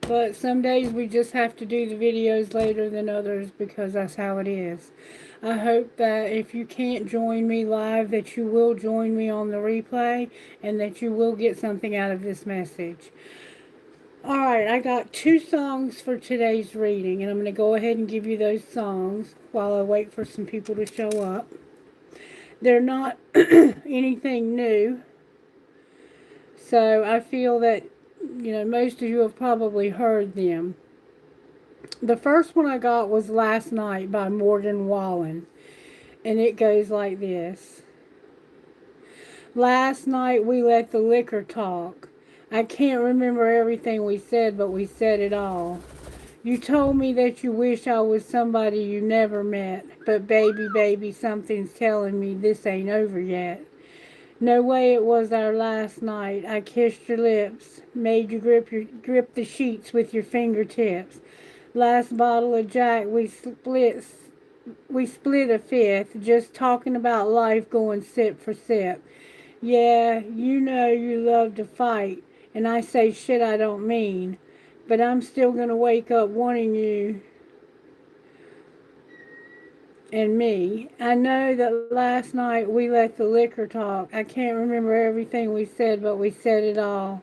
But some days we just have to do the videos later than others because that's how it is. I hope that if you can't join me live, that you will join me on the replay and that you will get something out of this message. Alright, I got two songs for today's reading, and I'm going to go ahead and give you those songs while I wait for some people to show up. They're not anything new, so I feel that, most of you have probably heard them. The first one I got was Last Night by Morgan Wallen, and it goes like this. Last night we let the liquor talk. I can't remember everything we said, but we said it all. You told me that you wish I was somebody you never met, but baby, baby, something's telling me this ain't over yet. No way it was our last night. I kissed your lips, made you grip the sheets with your fingertips. Last bottle of Jack, we split a fifth, just talking about life going sip for sip. Yeah, you know you love to fight, and I say shit I don't mean, but I'm still gonna wake up wanting you and me. I know that last night we let the liquor talk. I can't remember everything we said, but we said it all.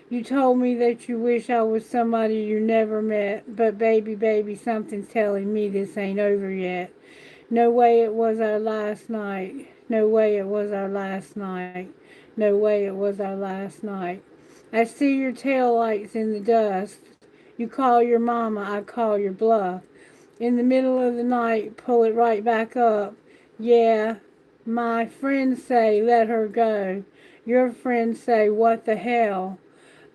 You told me that you wish I was somebody you never met, but baby, baby, something's telling me this ain't over yet. No way it was our last night. No way it was our last night. No way it was our last night. I see your tail lights in the dust. You call your mama, I call your bluff. In the middle of the night, pull it right back up. Yeah, my friends say let her go. Your friends say what the hell.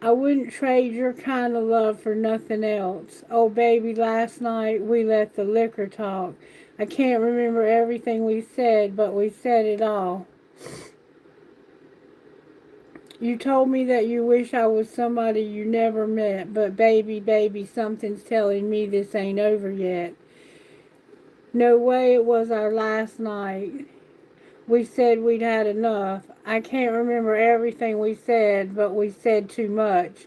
I wouldn't trade your kind of love for nothing else. Oh, baby, last night we let the liquor talk. I can't remember everything we said, but we said it all. You told me that you wish I was somebody you never met, but baby, baby, something's telling me this ain't over yet. No way it was our last night. We said we'd had enough. I can't remember everything we said, but we said too much.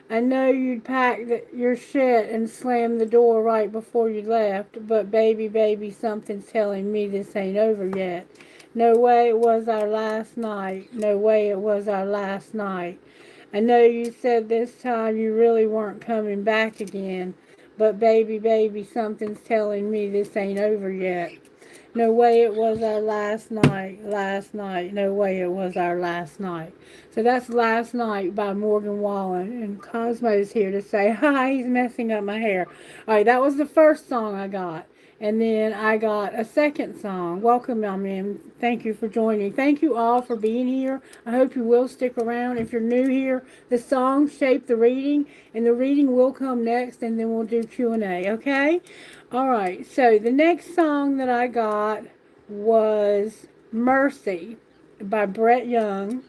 I know you'd packed your shit and slammed the door right before you left, but baby, baby, something's telling me this ain't over yet. No way it was our last night. No way it was our last night. I know you said this time you really weren't coming back again, but baby, baby, something's telling me this ain't over yet. No way it was our last night, no way it was our last night. So that's Last Night by Morgan Wallen, and Cosmo's here to say, hi, he's messing up my hair. Alright, that was the first song I got. And then I got a second song. Welcome, y'all, man. Thank you for joining. Thank you all for being here. I hope you will stick around. If you're new here, the songs shape the reading, and the reading will come next, and then we'll do Q&A, okay? Alright, so the next song that I got was Mercy by Brett Young.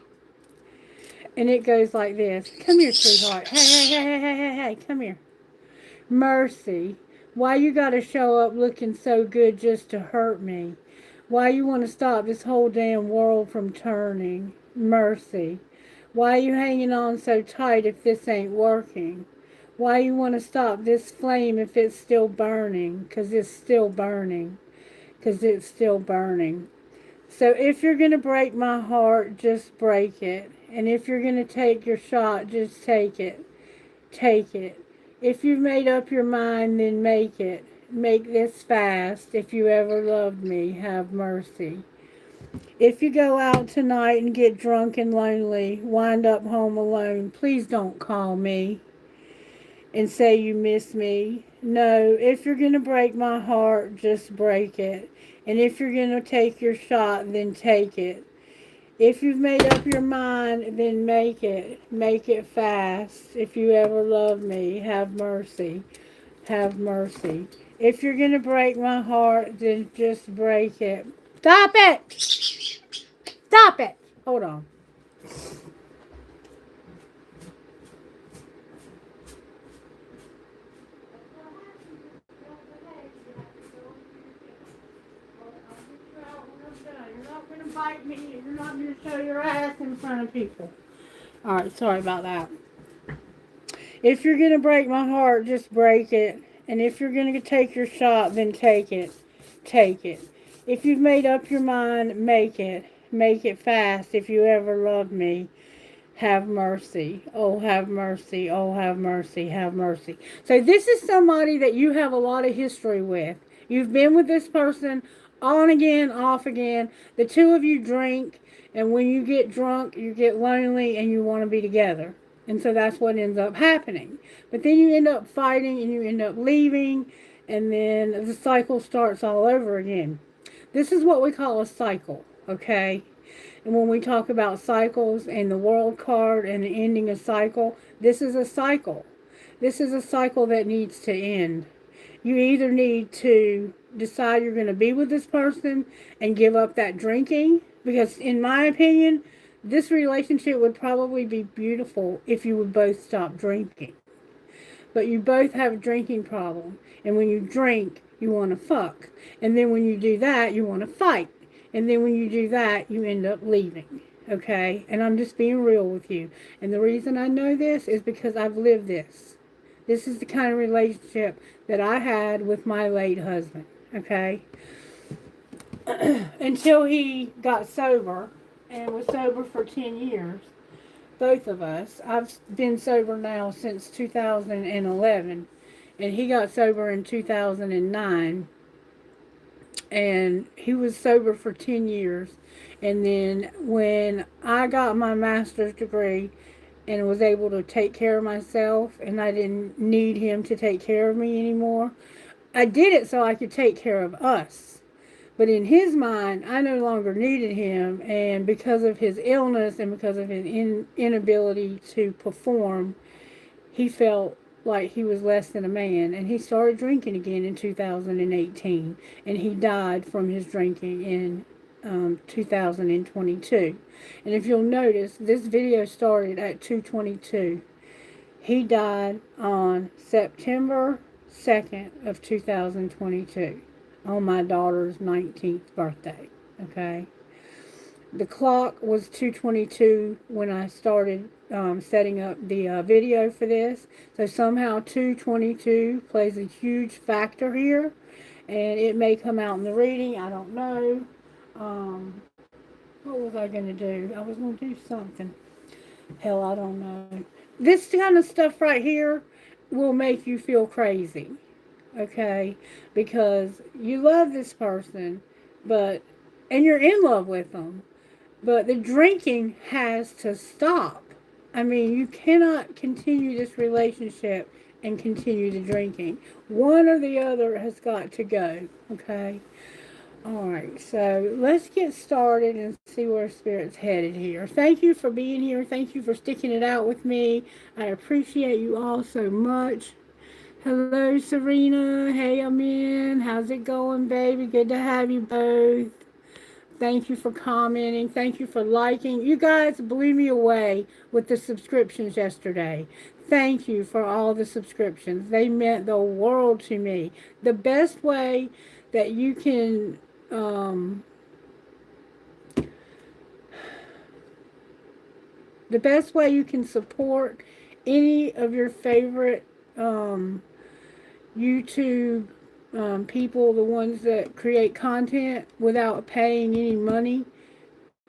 And it goes like this. Come here, sweetheart. Hey, hey, hey, hey, hey, hey, hey, come here. Mercy. Why you gotta show up looking so good just to hurt me? Why you wanna stop this whole damn world from turning? Mercy. Why you hanging on so tight if this ain't working? Why you wanna stop this flame if it's still burning? 'Cause it's still burning. 'Cause it's still burning. So if you're gonna break my heart, just break it. And if you're gonna take your shot, just take it. Take it. If you've made up your mind, then make it. Make this fast. If you ever loved me, have mercy. If you go out tonight and get drunk and lonely, wind up home alone, please don't call me and say you miss me. No, if you're going to break my heart, just break it. And if you're going to take your shot, then take it. If you've made up your mind, then make it. Make it fast. If you ever love me, have mercy. Have mercy. If you're going to break my heart, then just break it. Stop it! Stop it! Hold on. You're not going to bite me, and you're not going to show your ass in front of people. Alright, sorry about that. If you're going to break my heart, just break it. And if you're going to take your shot, then take it. Take it. If you've made up your mind, make it. Make it fast. If you ever loved me, have mercy. Oh, have mercy. Oh, have mercy. Have mercy. So this is somebody that you have a lot of history with. You've been with this person on again, off again. The two of you drink, and when you get drunk, you get lonely and you want to be together. And so that's what ends up happening. But then you end up fighting and you end up leaving, and then the cycle starts all over again. This is what we call a cycle, okay? And when we talk about cycles and the world card and ending a cycle, this is a cycle. This is a cycle that needs to end. You either need to decide you're going to be with this person and give up that drinking, because in my opinion, this relationship would probably be beautiful if you would both stop drinking. But you both have a drinking problem. And when you drink, you want to fuck. And then when you do that, you want to fight. And then when you do that, you end up leaving. Okay? And I'm just being real with you. And the reason I know this is because I've lived this. This is the kind of relationship that I had with my late husband. Okay? Until he got sober, and was sober for 10 years. Both of us. I've been sober now since 2011. And he got sober in 2009. And he was sober for 10 years. And then when I got my master's degree and was able to take care of myself, and I didn't need him to take care of me anymore, I did it so I could take care of us. But in his mind, I no longer needed him, and because of his illness and because of his inability to perform, he felt like he was less than a man, and he started drinking again in 2018, and he died from his drinking in 2022. And if you'll notice, this video started at 2:22. He died on September 2nd of 2022, on my daughter's 19th birthday. Okay. The clock was 2:22 when I started setting up the video for this. So somehow 2:22 plays a huge factor here. And it may come out in the reading. I don't know. What was I going to do? I was going to do something. Hell, I don't know. This kind of stuff right here will make you feel crazy. Okay? Because you love this person, and you're in love with them. But the drinking has to stop. I mean, you cannot continue this relationship and continue the drinking. One or the other has got to go, okay? Alright, so let's get started and see where Spirit's headed here. Thank you for being here. Thank you for sticking it out with me. I appreciate you all so much. Hello, Serena. Hey, Amin. How's it going, baby? Good to have you both. Thank you for commenting. Thank you for liking. You guys blew me away with the subscriptions yesterday. Thank you for all the subscriptions. They meant the world to me. The best way that you can support any of your favorite YouTube people, the ones that create content without paying any money,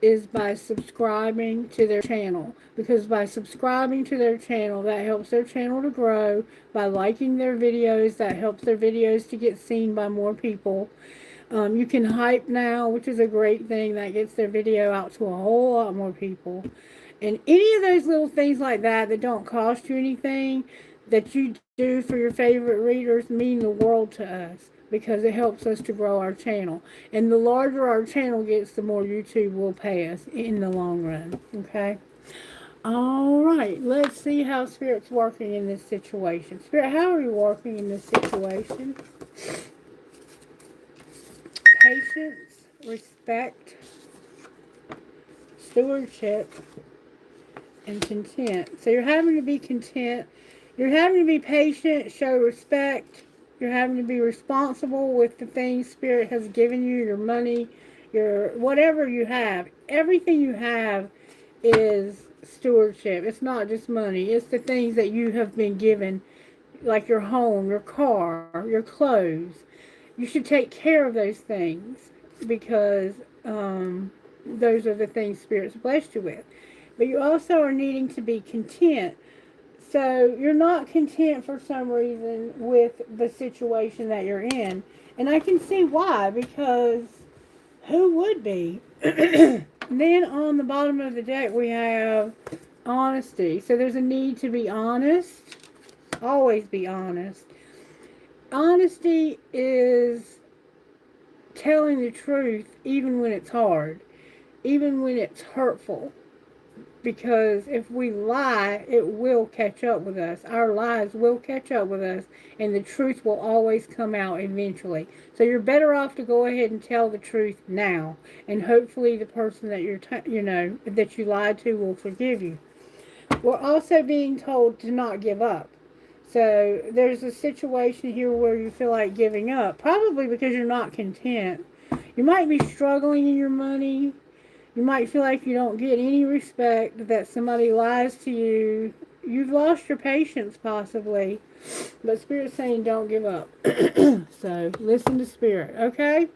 is by subscribing to their channel. Because by subscribing to their channel, that helps their channel to grow. By liking their videos, that helps their videos to get seen by more people. You can hype now, which is a great thing. That gets their video out to a whole lot more people. And any of those little things like that that don't cost you anything, that you do for your favorite readers, mean the world to us, because it helps us to grow our channel. And the larger our channel gets, the more YouTube will pay us in the long run. Okay? Alright, let's see how Spirit's working in this situation. Spirit, how are you working in this situation? Patience, respect, stewardship, and content. So you're having to be content. You're having to be patient, show respect. You're having to be responsible with the things Spirit has given you, your money, your whatever you have. Everything you have is stewardship. It's not just money. It's the things that you have been given, like your home, your car, your clothes. You should take care of those things because those are the things Spirit's blessed you with. But you also are needing to be content. So you're not content for some reason with the situation that you're in. And I can see why, because who would be? Then on the bottom of the deck we have honesty. So there's a need to be honest. Always be honest. Honesty is telling the truth even when it's hard, even when it's hurtful. Because if we lie, it will catch up with us. Our lies will catch up with us, and the truth will always come out eventually. So you're better off to go ahead and tell the truth now, and hopefully the person that that you lied to will forgive you. We're also being told to not give up. So there's a situation here where you feel like giving up, probably because you're not content. You might be struggling in your money. You might feel like you don't get any respect, that somebody lies to you. You've lost your patience possibly. But Spirit's saying don't give up. So listen to Spirit, okay?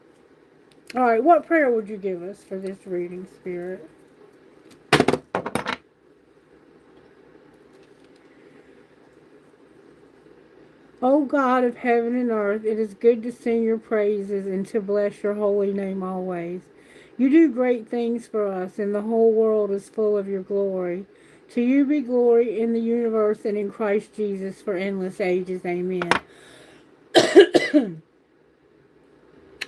Alright, what prayer would you give us for this reading, Spirit? O God of heaven and earth, it is good to sing your praises and to bless your holy name always. You do great things for us, and the whole world is full of your glory. To you be glory in the universe and in Christ Jesus for endless ages. Amen.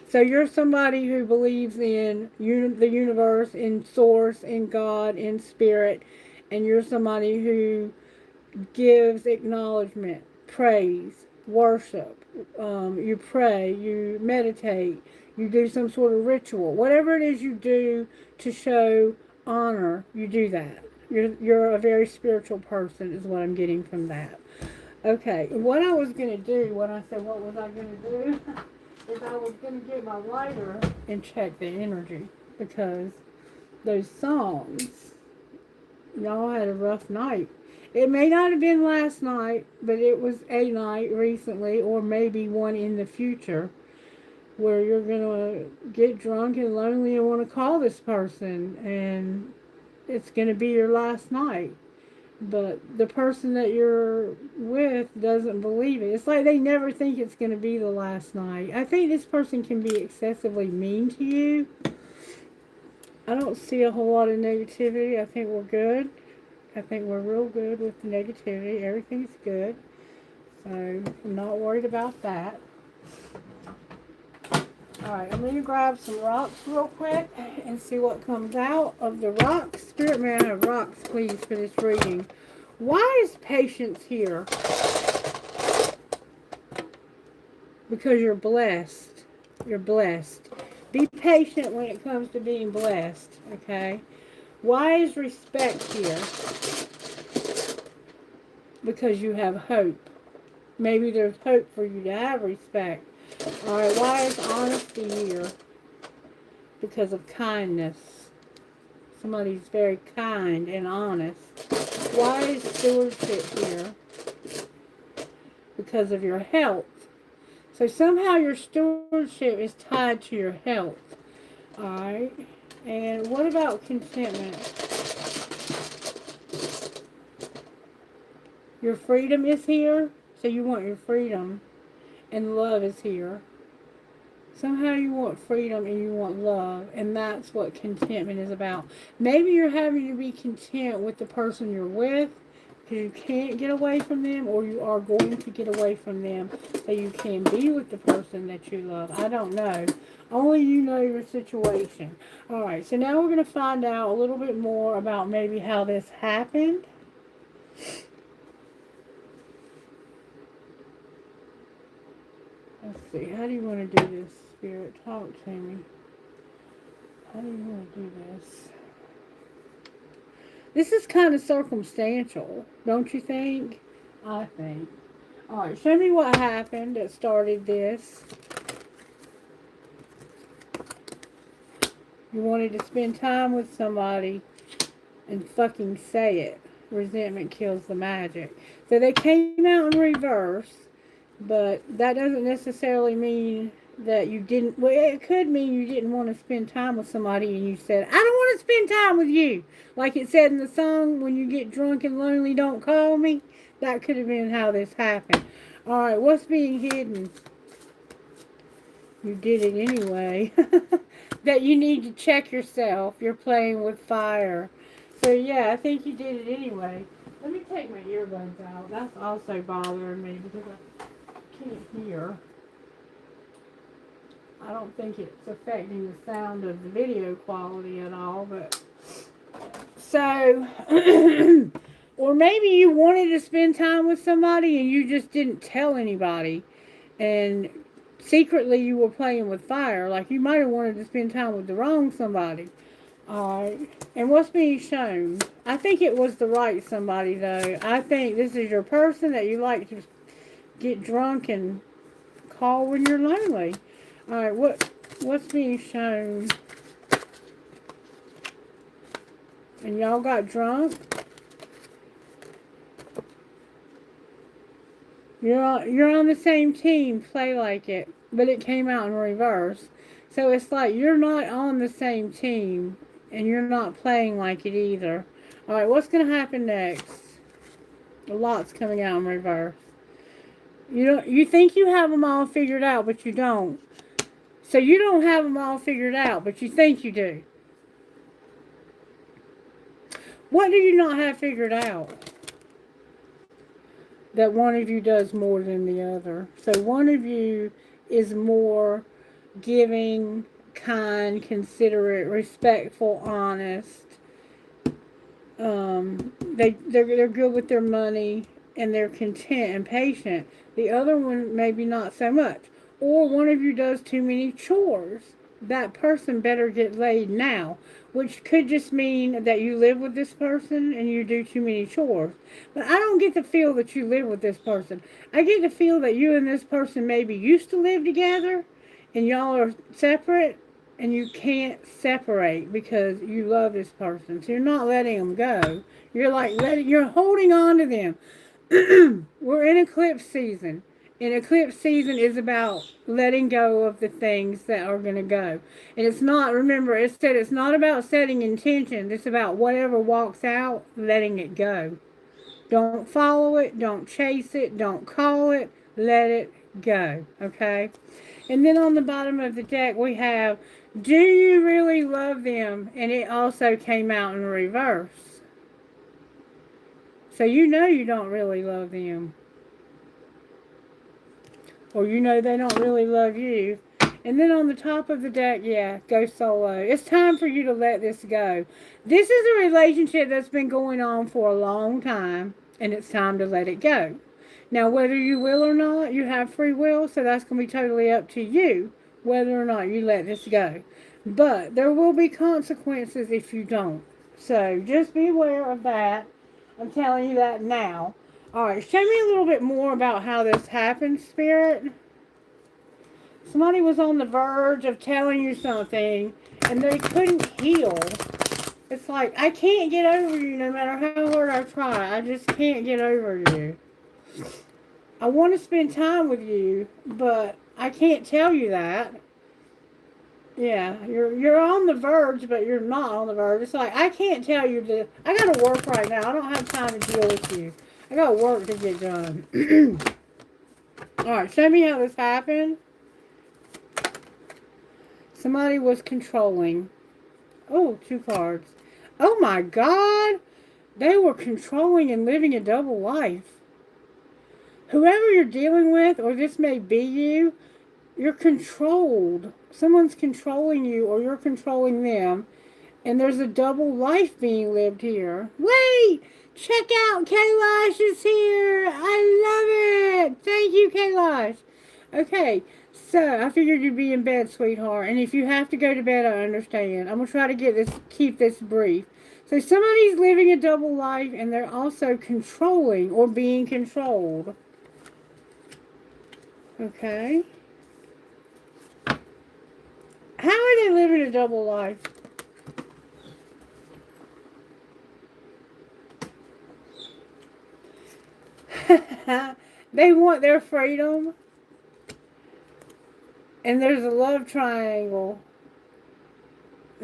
So you're somebody who believes in the universe, in source, in God, in spirit, and you're somebody who gives acknowledgement, praise, worship. You pray, you meditate, you do some sort of ritual. Whatever it is you do to show honor, you do that. You're a very spiritual person is what I'm getting from that. Okay, what I was going to do when I said what was I going to do is I was going to get my lighter and check the energy, because those songs, y'all had a rough night. It may not have been last night, but it was a night recently, or maybe one in the future, where you're going to get drunk and lonely and want to call this person, and it's going to be your last night. But the person that you're with doesn't believe it. It's like they never think it's going to be the last night. I think this person can be excessively mean to you. I don't see a whole lot of negativity. I think we're good. I think we're real good with the negativity. Everything's good. So I'm not worried about that. Alright, I'm going to grab some rocks real quick and see what comes out of the rocks. Spirit, may I have rocks, please, for this reading. Why is patience here? Because you're blessed. You're blessed. Be patient when it comes to being blessed, okay? Why is respect here? Because you have hope. Maybe there's hope for you to have respect. Alright, why is honesty here? Because of kindness. Somebody's very kind and honest. Why is stewardship here? Because of your health. So somehow your stewardship is tied to your health. Alright. And what about contentment? Your freedom is here. So you want your freedom. And love is here. Somehow you want freedom and you want love. And that's what contentment is about. Maybe you're having to be content with the person you're with, because you can't get away from them, or you are going to get away from them so you can be with the person that you love. I don't know. Only you know your situation. Alright, so now we're going to find out a little bit more about maybe how this happened. Let's see, how do you want to do this, Spirit? Talk to me. How do you want to do this? This is kind of circumstantial, don't you think? I think. Alright, show me what happened that started this. You wanted to spend time with somebody, and fucking say it. Resentment kills the magic. So they came out in reverse, but that doesn't necessarily mean that you didn't. Well, it could mean you didn't want to spend time with somebody and you said, I don't want to spend time with you. Like it said in the song, when you get drunk and lonely, don't call me. That could have been how this happened. Alright, what's being hidden? You did it anyway. That you need to check yourself. You're playing with fire. So yeah, I think you did it anyway. Let me take my earbuds out. That's also bothering me because I can't hear. I don't think it's affecting the sound of the video quality at all, but so or maybe you wanted to spend time with somebody and you just didn't tell anybody, and secretly you were playing with fire. Like you might have wanted to spend time with the wrong somebody. Alright. And what's being shown? I think it was the right somebody, though. I think this is your person that you like to get drunk and call when you're lonely. Alright, what's being shown? And y'all got drunk? You're on the same team, play like it. But it came out in reverse. So it's like you're not on the same team. And you're not playing like it either. Alright, what's going to happen next? A lot's coming out in reverse. You think you have them all figured out, but you don't. So you don't have them all figured out, but you think you do. What do you not have figured out? That one of you does more than the other. So one of you is more giving, kind, considerate, respectful, honest. They're good with their money and they're content and patient. The other one maybe not so much. Or one of you does too many chores. That person better get laid now, which could just mean that you live with this person and you do too many chores. But I don't get the feel that you live with this person. I get the feel that you and this person maybe used to live together and y'all are separate and you can't separate because you love this person. So you're not letting them go. You're like you're holding on to them. We're in eclipse season. And eclipse season is about letting go of the things that are going to go. And it's not, remember, it said it's not about setting intentions. It's about whatever walks out, letting it go. Don't follow it. Don't chase it. Don't call it. Let it go. Okay? And then on the bottom of the deck, we have, do you really love them? And it also came out in reverse. So you know you don't really love them. Or you know they don't really love you. And then on the top of the deck, yeah, go solo. It's time for you to let this go. This is a relationship that's been going on for a long time, and it's time to let it go. Now, whether you will or not, you have free will, so that's going to be totally up to you, whether or not you let this go. But there will be consequences if you don't. So just be aware of that. I'm telling you that now. Alright, show me a little bit more about how this happened, Spirit. Somebody was on the verge of telling you something, and they couldn't heal. It's like, I can't get over you no matter how hard I try. I just can't get over you. I want to spend time with you, but I can't tell you that. Yeah, you're on the verge, but you're not on the verge. It's like, I can't tell you this. I got to work right now. I don't have time to deal with you. I got work to get done. Alright, show me how this happened. Somebody was controlling. Oh, 2 cards. Oh my God! They were controlling and living a double life. Whoever you're dealing with, or this may be you, you're controlled. Someone's controlling you, or you're controlling them. And there's a double life being lived here. Wait! Check out, Kailash is here! I love it! Thank you, Kailash. Okay, so I figured you'd be in bed, sweetheart. And if you have to go to bed, I understand. I'm going to try to keep this brief. So somebody's living a double life, and they're also controlling or being controlled. Okay. How are they living a double life? They want their freedom, and there's a love triangle.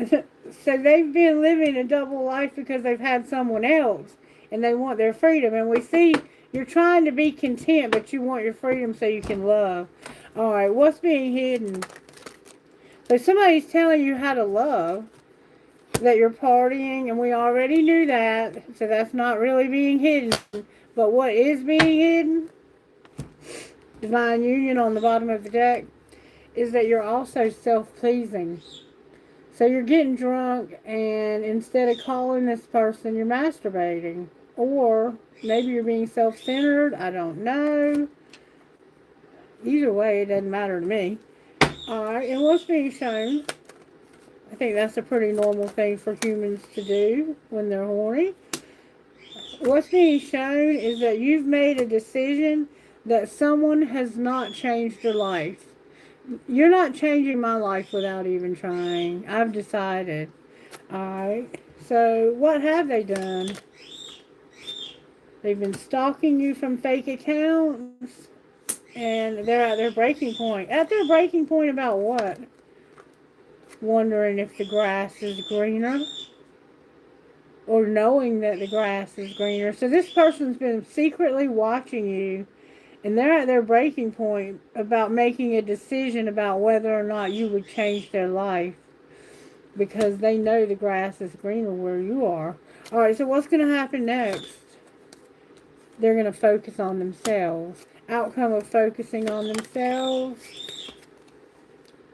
So they've been living a double life because they've had someone else, and they want their freedom. And we see you're trying to be content, but you want your freedom so you can love. All right, what's being hidden? So somebody's telling you how to love, that you're partying, and we already knew that, so that's not really being hidden. But what is being hidden, divine union on the bottom of the deck, is that you're also self-pleasing. So you're getting drunk, and instead of calling this person, you're masturbating. Or maybe you're being self-centered. I don't know. Either way, it doesn't matter to me. Alright, and what's being shown? I think that's a pretty normal thing for humans to do when they're horny. What's being shown is that you've made a decision that someone has not changed your life. You're not changing my life without even trying. I've decided. Alright. So what have they done? They've been stalking you from fake accounts. And they're at their breaking point. At their breaking point about what? Wondering if the grass is greener. Or knowing that the grass is greener. So this person's been secretly watching you. And they're at their breaking point about making a decision about whether or not you would change their life. Because they know the grass is greener where you are. Alright, so what's going to happen next? They're going to focus on themselves. Outcome of focusing on themselves,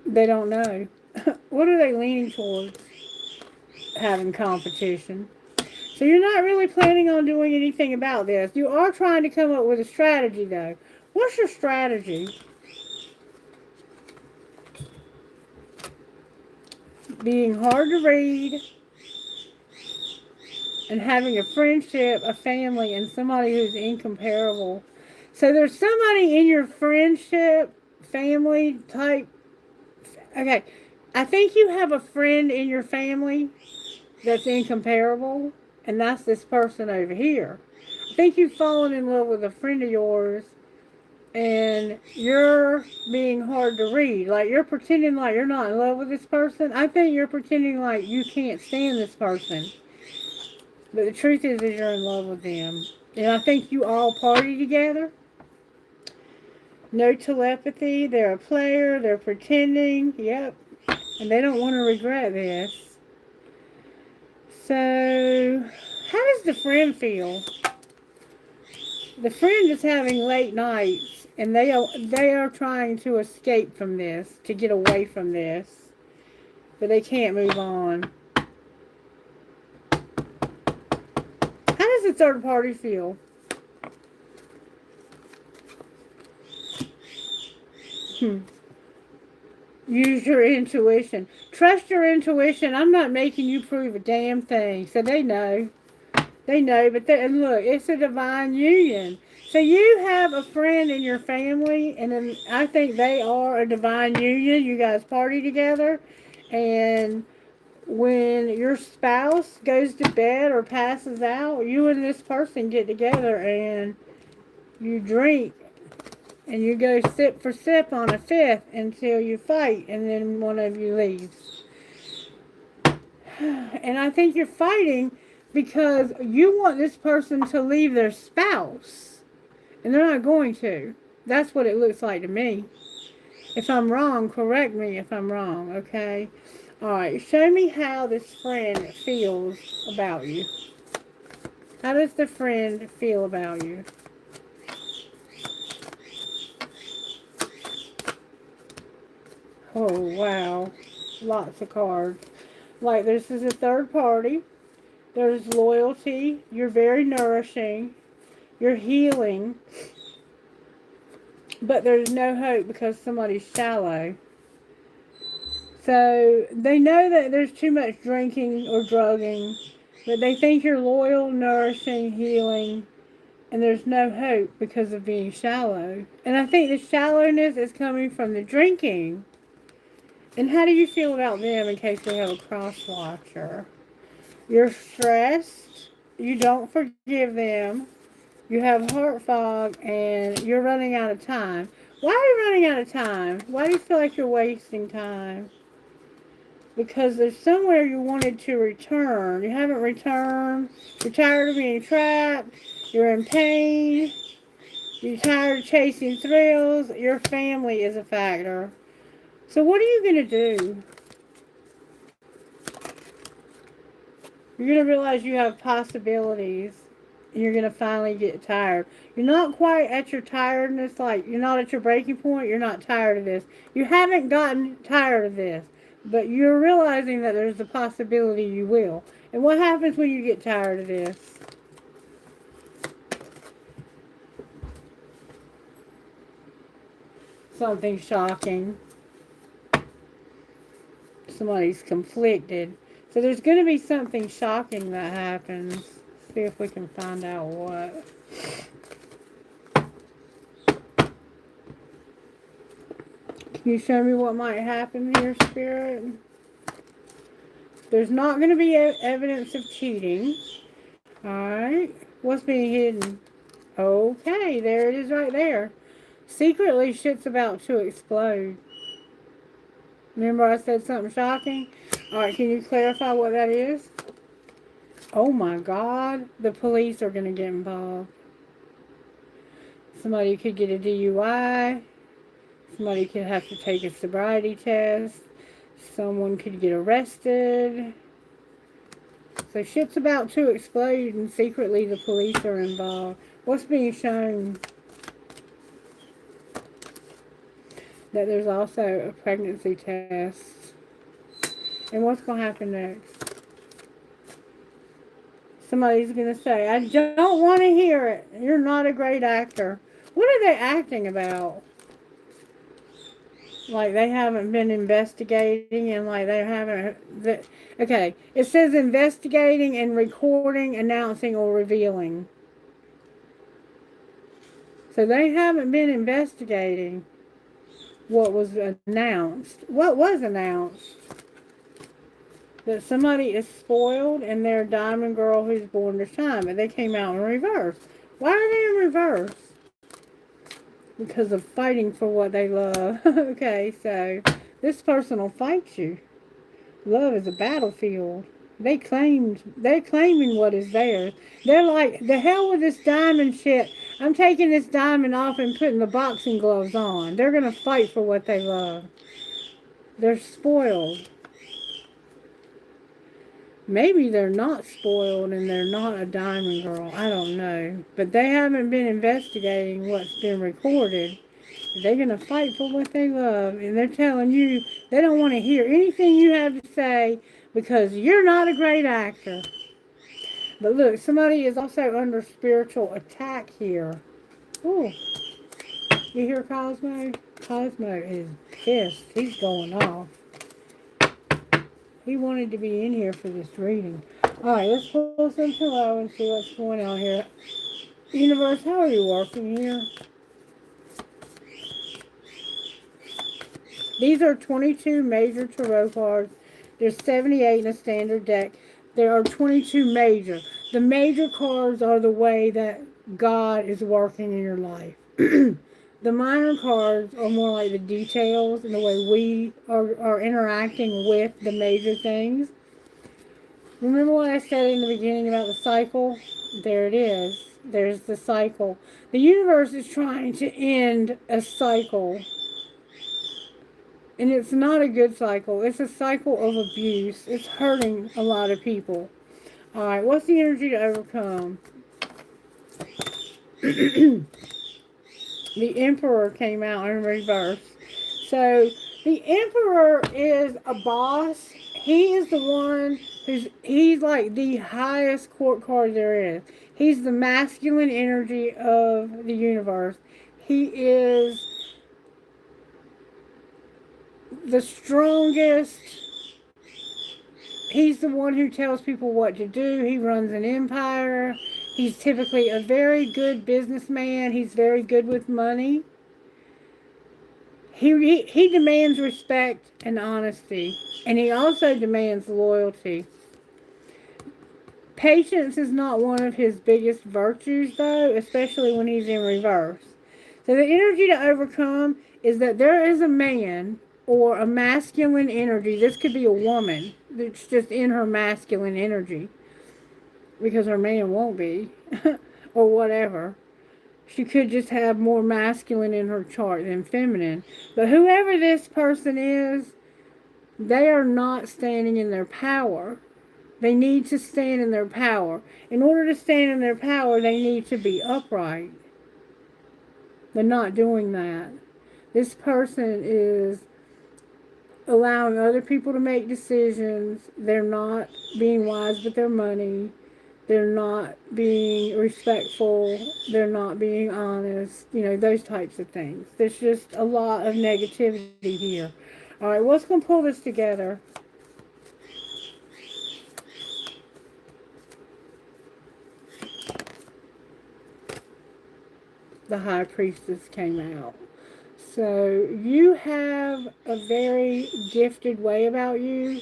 they don't know. What are they leaning towards? Having competition. So you're not really planning on doing anything about this. You are trying to come up with a strategy, though. What's your strategy? Being hard to read, and having a friendship, a family, and somebody who's incomparable. So there's somebody in your friendship, family type. Okay, I think you have a friend in your family that's incomparable, and that's this person over here. I think you've fallen in love with a friend of yours, and you're being hard to read. Like, you're pretending like you're not in love with this person. I think you're pretending like you can't stand this person. But the truth is you're in love with them. And I think you all party together. No telepathy. They're a player. They're pretending. Yep. And they don't want to regret this. So, how does the friend feel? The friend is having late nights. And they are trying to escape from this. To get away from this. But they can't move on. How does the third party feel? Use your intuition. Trust your intuition. I'm not making you prove a damn thing. So they know. They know. And look, it's a divine union. So you have a friend in your family, and then I think they are a divine union. You guys party together. And when your spouse goes to bed or passes out, you and this person get together and you drink. And you go sip for sip on a fifth until you fight, and then one of you leaves. And I think you're fighting because you want this person to leave their spouse. And they're not going to. That's what it looks like to me. If I'm wrong, correct me if I'm wrong, okay? Alright, show me how this friend feels about you. How does the friend feel about you? Oh, wow. Lots of cards. Like, this is a third party. There's loyalty. You're very nourishing. You're healing. But there's no hope because somebody's shallow. So, they know that there's too much drinking or drugging. But they think you're loyal, nourishing, healing. And there's no hope because of being shallow. And I think the shallowness is coming from the drinking. And how do you feel about them in case we have a cross watcher? You're stressed. You don't forgive them. You have heart fog and you're running out of time. Why are you running out of time? Why do you feel like you're wasting time? Because there's somewhere you wanted to return. You haven't returned. You're tired of being trapped. You're in pain. You're tired of chasing thrills. Your family is a factor. So what are you going to do? You're going to realize you have possibilities. And you're going to finally get tired. You're not quite at your tiredness. Like, you're not at your breaking point. You're not tired of this. You haven't gotten tired of this. But you're realizing that there's a possibility you will. And what happens when you get tired of this? Something shocking. Somebody's conflicted. So there's going to be something shocking that happens. See if we can find out what. Can you show me what might happen here, Spirit? There's not going to be evidence of cheating. Alright. What's being hidden? Okay, there it is right there. Secretly, shit's about to explode. Remember I said something shocking? Alright, can you clarify what that is? Oh my God. The police are going to get involved. Somebody could get a DUI. Somebody could have to take a sobriety test. Someone could get arrested. So shit's about to explode and secretly the police are involved. What's being shown? That there's also a pregnancy test. And what's going to happen next? Somebody's going to say, I don't want to hear it. You're not a great actor. What are they acting about? Like they haven't been investigating and like they haven't... Okay, it says investigating and recording, announcing, or revealing. So they haven't been investigating what was announced. What was announced? That somebody is spoiled and they're a diamond girl who's born this time. But they came out in reverse. Why are they in reverse? Because of fighting for what they love. Okay, so this person will fight you. Love is a battlefield. They're claiming what is theirs. They're like, the hell with this diamond shit. I'm taking this diamond off and putting the boxing gloves on. They're going to fight for what they love. They're spoiled. Maybe they're not spoiled and they're not a diamond girl. I don't know. But they haven't been investigating what's been recorded. They're going to fight for what they love. And they're telling you they don't want to hear anything you have to say because you're not a great actor. But look, somebody is also under spiritual attack here. Ooh. You hear Cosmo? Cosmo is pissed. He's going off. He wanted to be in here for this reading. Alright, let's pull some pillow and see what's going on here. Universe, how are you working here? These are 22 major tarot cards. There's 78 in a standard deck. There are 22 major. The major cards are the way that God is working in your life. The minor cards are more like the details and the way we are interacting with the major things. Remember what I said in the beginning about the cycle? There it is. There's the cycle. The universe is trying to end a cycle. And it's not a good cycle. It's a cycle of abuse. It's hurting a lot of people. Alright, what's the energy to overcome? The Emperor came out in reverse. So, the Emperor is a boss. He is the one he's like the highest court card there is. He's the masculine energy of the universe. He is the strongest. He's the one who tells people what to do. He runs an empire. He's typically a very good businessman. He's very good with money. He demands respect and honesty. And he also demands loyalty. Patience is not one of his biggest virtues, though, especially when he's in reverse. So the energy to overcome is that there is a man or a masculine energy. This could be a woman that's just in her masculine energy because her man won't be or whatever. She could just have more masculine in her chart than feminine. But whoever this person is, they are not standing in their power. They need to stand in their power. In order to stand in their power, they need to be upright. They're not doing that. This person is allowing other people to make decisions. They're not being wise with their money. They're not being respectful. They're not being honest. You know, those types of things. There's just a lot of negativity here. All right, what's going to pull this together? The High Priestess came out. So you have a very gifted way about you.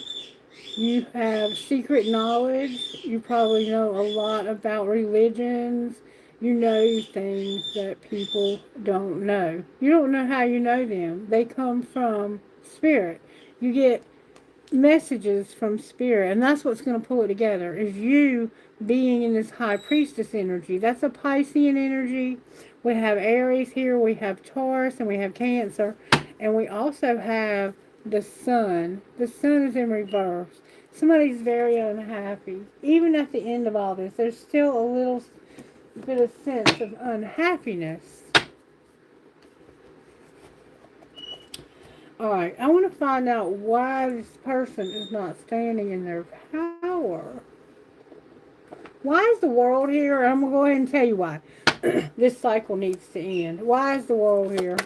You have secret knowledge. You probably know a lot about religions. You know things that people don't know. You don't know how you know them. They come from spirit. You get messages from spirit, and that's what's going to pull it together, is you being in this High Priestess energy. That's a Piscean energy. We have Aries here, we have Taurus, and we have Cancer, and we also have the Sun. The Sun is in reverse. Somebody's very unhappy. Even at the end of all this, there's still a little bit of sense of unhappiness. Alright, I want to find out why this person is not standing in their power. Why is the world here? I'm going to go ahead and tell you why. This cycle needs to end. Why is the world here?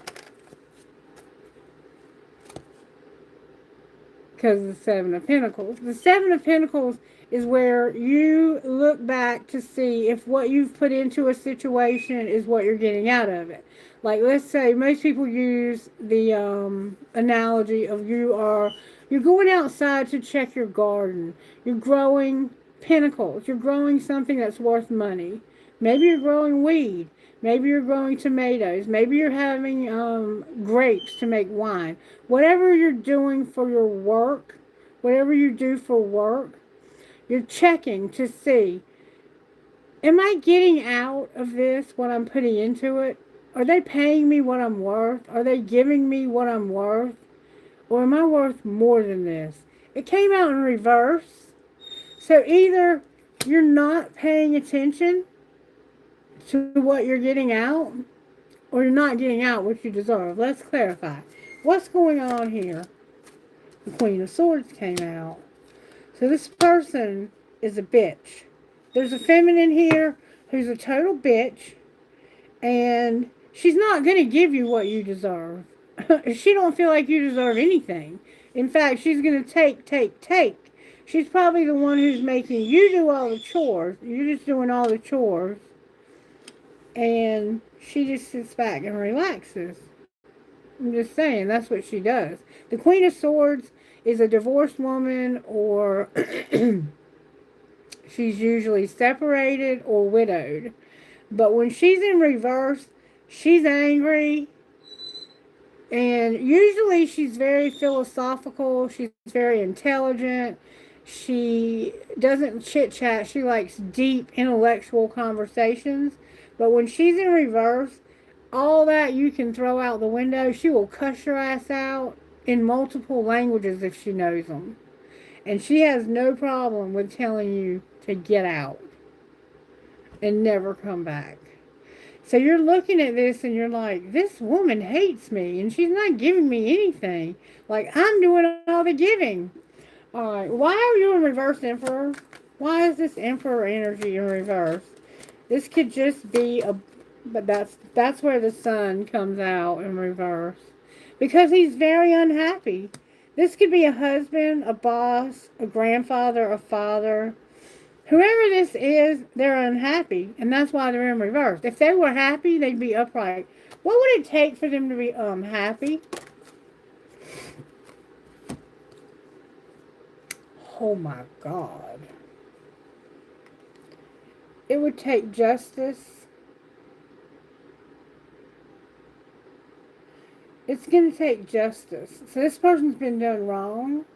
Because of the Seven of Pentacles. The Seven of Pentacles is where you look back to see if what you've put into a situation is what you're getting out of it. Like, let's say most people use the analogy of you're going outside to check your garden. You're growing pentacles. You're growing something that's worth money. Maybe you're growing weed. Maybe you're growing tomatoes. Maybe you're having grapes to make wine. Whatever you're doing for your work, whatever you do for work, you're checking to see, am I getting out of this what I'm putting into it? Are they paying me what I'm worth? Are they giving me what I'm worth? Or am I worth more than this? It came out in reverse. So either you're not paying attention to what you're getting out, or you're not getting out what you deserve. Let's clarify. What's going on here? The Queen of Swords came out. So this person is a bitch. There's a feminine here who's a total bitch, and she's not going to give you what you deserve. She don't feel like you deserve anything. In fact, she's going to take. She's probably the one who's making you do all the chores. You're just doing all the chores. And she just sits back and relaxes. I'm just saying, that's what she does. The Queen of Swords is a divorced woman, or she's usually separated or widowed. But when she's in reverse, she's angry. And usually she's very philosophical. She's very intelligent. She doesn't chit-chat. She likes deep intellectual conversations. But when she's in reverse, all that you can throw out the window. She will cuss your ass out in multiple languages if she knows them. And she has no problem with telling you to get out and never come back. So you're looking at this and you're like, this woman hates me and she's not giving me anything. Like, I'm doing all the giving. Alright, why are you in reverse, Emperor? Why is this Emperor energy in reverse? This could just be but that's where the Sun comes out in reverse. Because he's very unhappy. This could be a husband, a boss, a grandfather, a father. Whoever this is, they're unhappy, and that's why they're in reverse. If they were happy, they'd be upright. What would it take for them to be happy? Oh my God. It would take justice. It's going to take justice. So this person's been done wrong.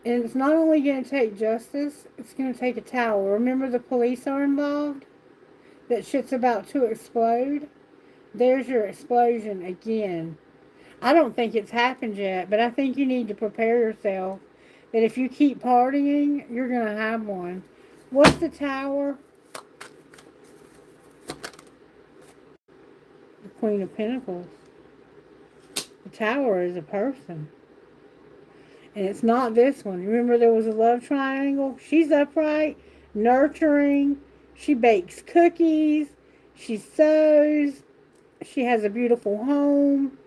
And it's not only going to take justice, it's going to take a tower. Remember the police are involved? That shit's about to explode? There's your explosion again. I don't think it's happened yet, but I think you need to prepare yourself that if you keep partying, you're going to have one. What's the tower? The Queen of Pentacles. The tower is a person. And it's not this one. Remember there was a love triangle? She's upright, nurturing. She bakes cookies. She sews. She has a beautiful home.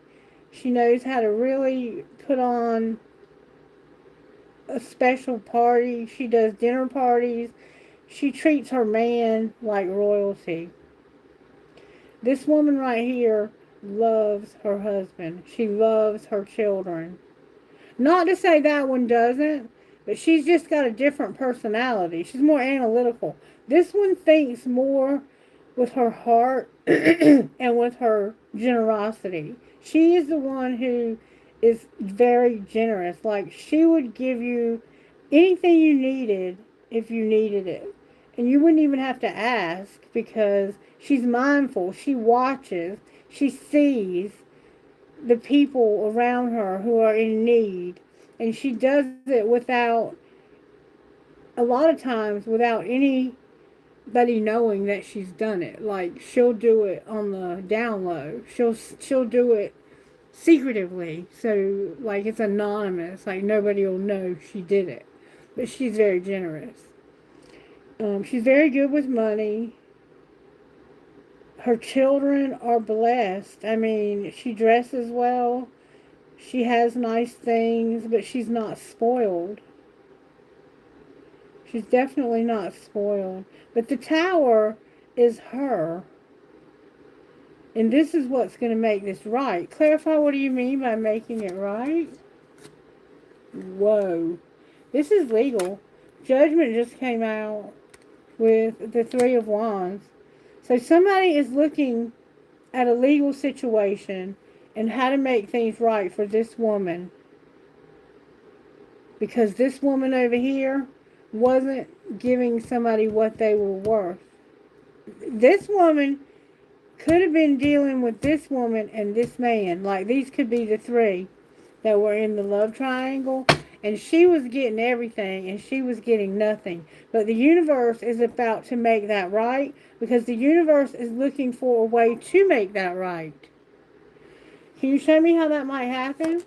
She knows how to really put on a special party. She does dinner parties. She treats her man like royalty. This woman right here loves her husband. She loves her children. Not to say that one doesn't, but she's just got a different personality. She's more analytical. This one thinks more with her heart and with her generosity. She is the one who is very generous. Like, she would give you anything you needed if you needed it. And you wouldn't even have to ask because she's mindful. She watches. She sees the people around her who are in need. And she does it without, a lot of times, without anybody knowing that she's done it. Like, she'll do it on the down low. She'll do it secretively. So, like, it's anonymous. Like, nobody will know she did it. But she's very generous. She's very good with money. Her children are blessed. I mean, she dresses well. She has nice things, but she's not spoiled. She's definitely not spoiled. But the tower is her. And this is what's going to make this right. Clarify, what do you mean by making it right? Whoa. This is legal. Judgment just came out with the Three of Wands. So somebody is looking at a legal situation and how to make things right for this woman. Because this woman over here wasn't giving somebody what they were worth. This woman could have been dealing with this woman and this man. Like, these could be the three that were in the love triangle. And she was getting everything and she was getting nothing. But the universe is about to make that right, because the universe is looking for a way to make that right. Can you show me how that might happen?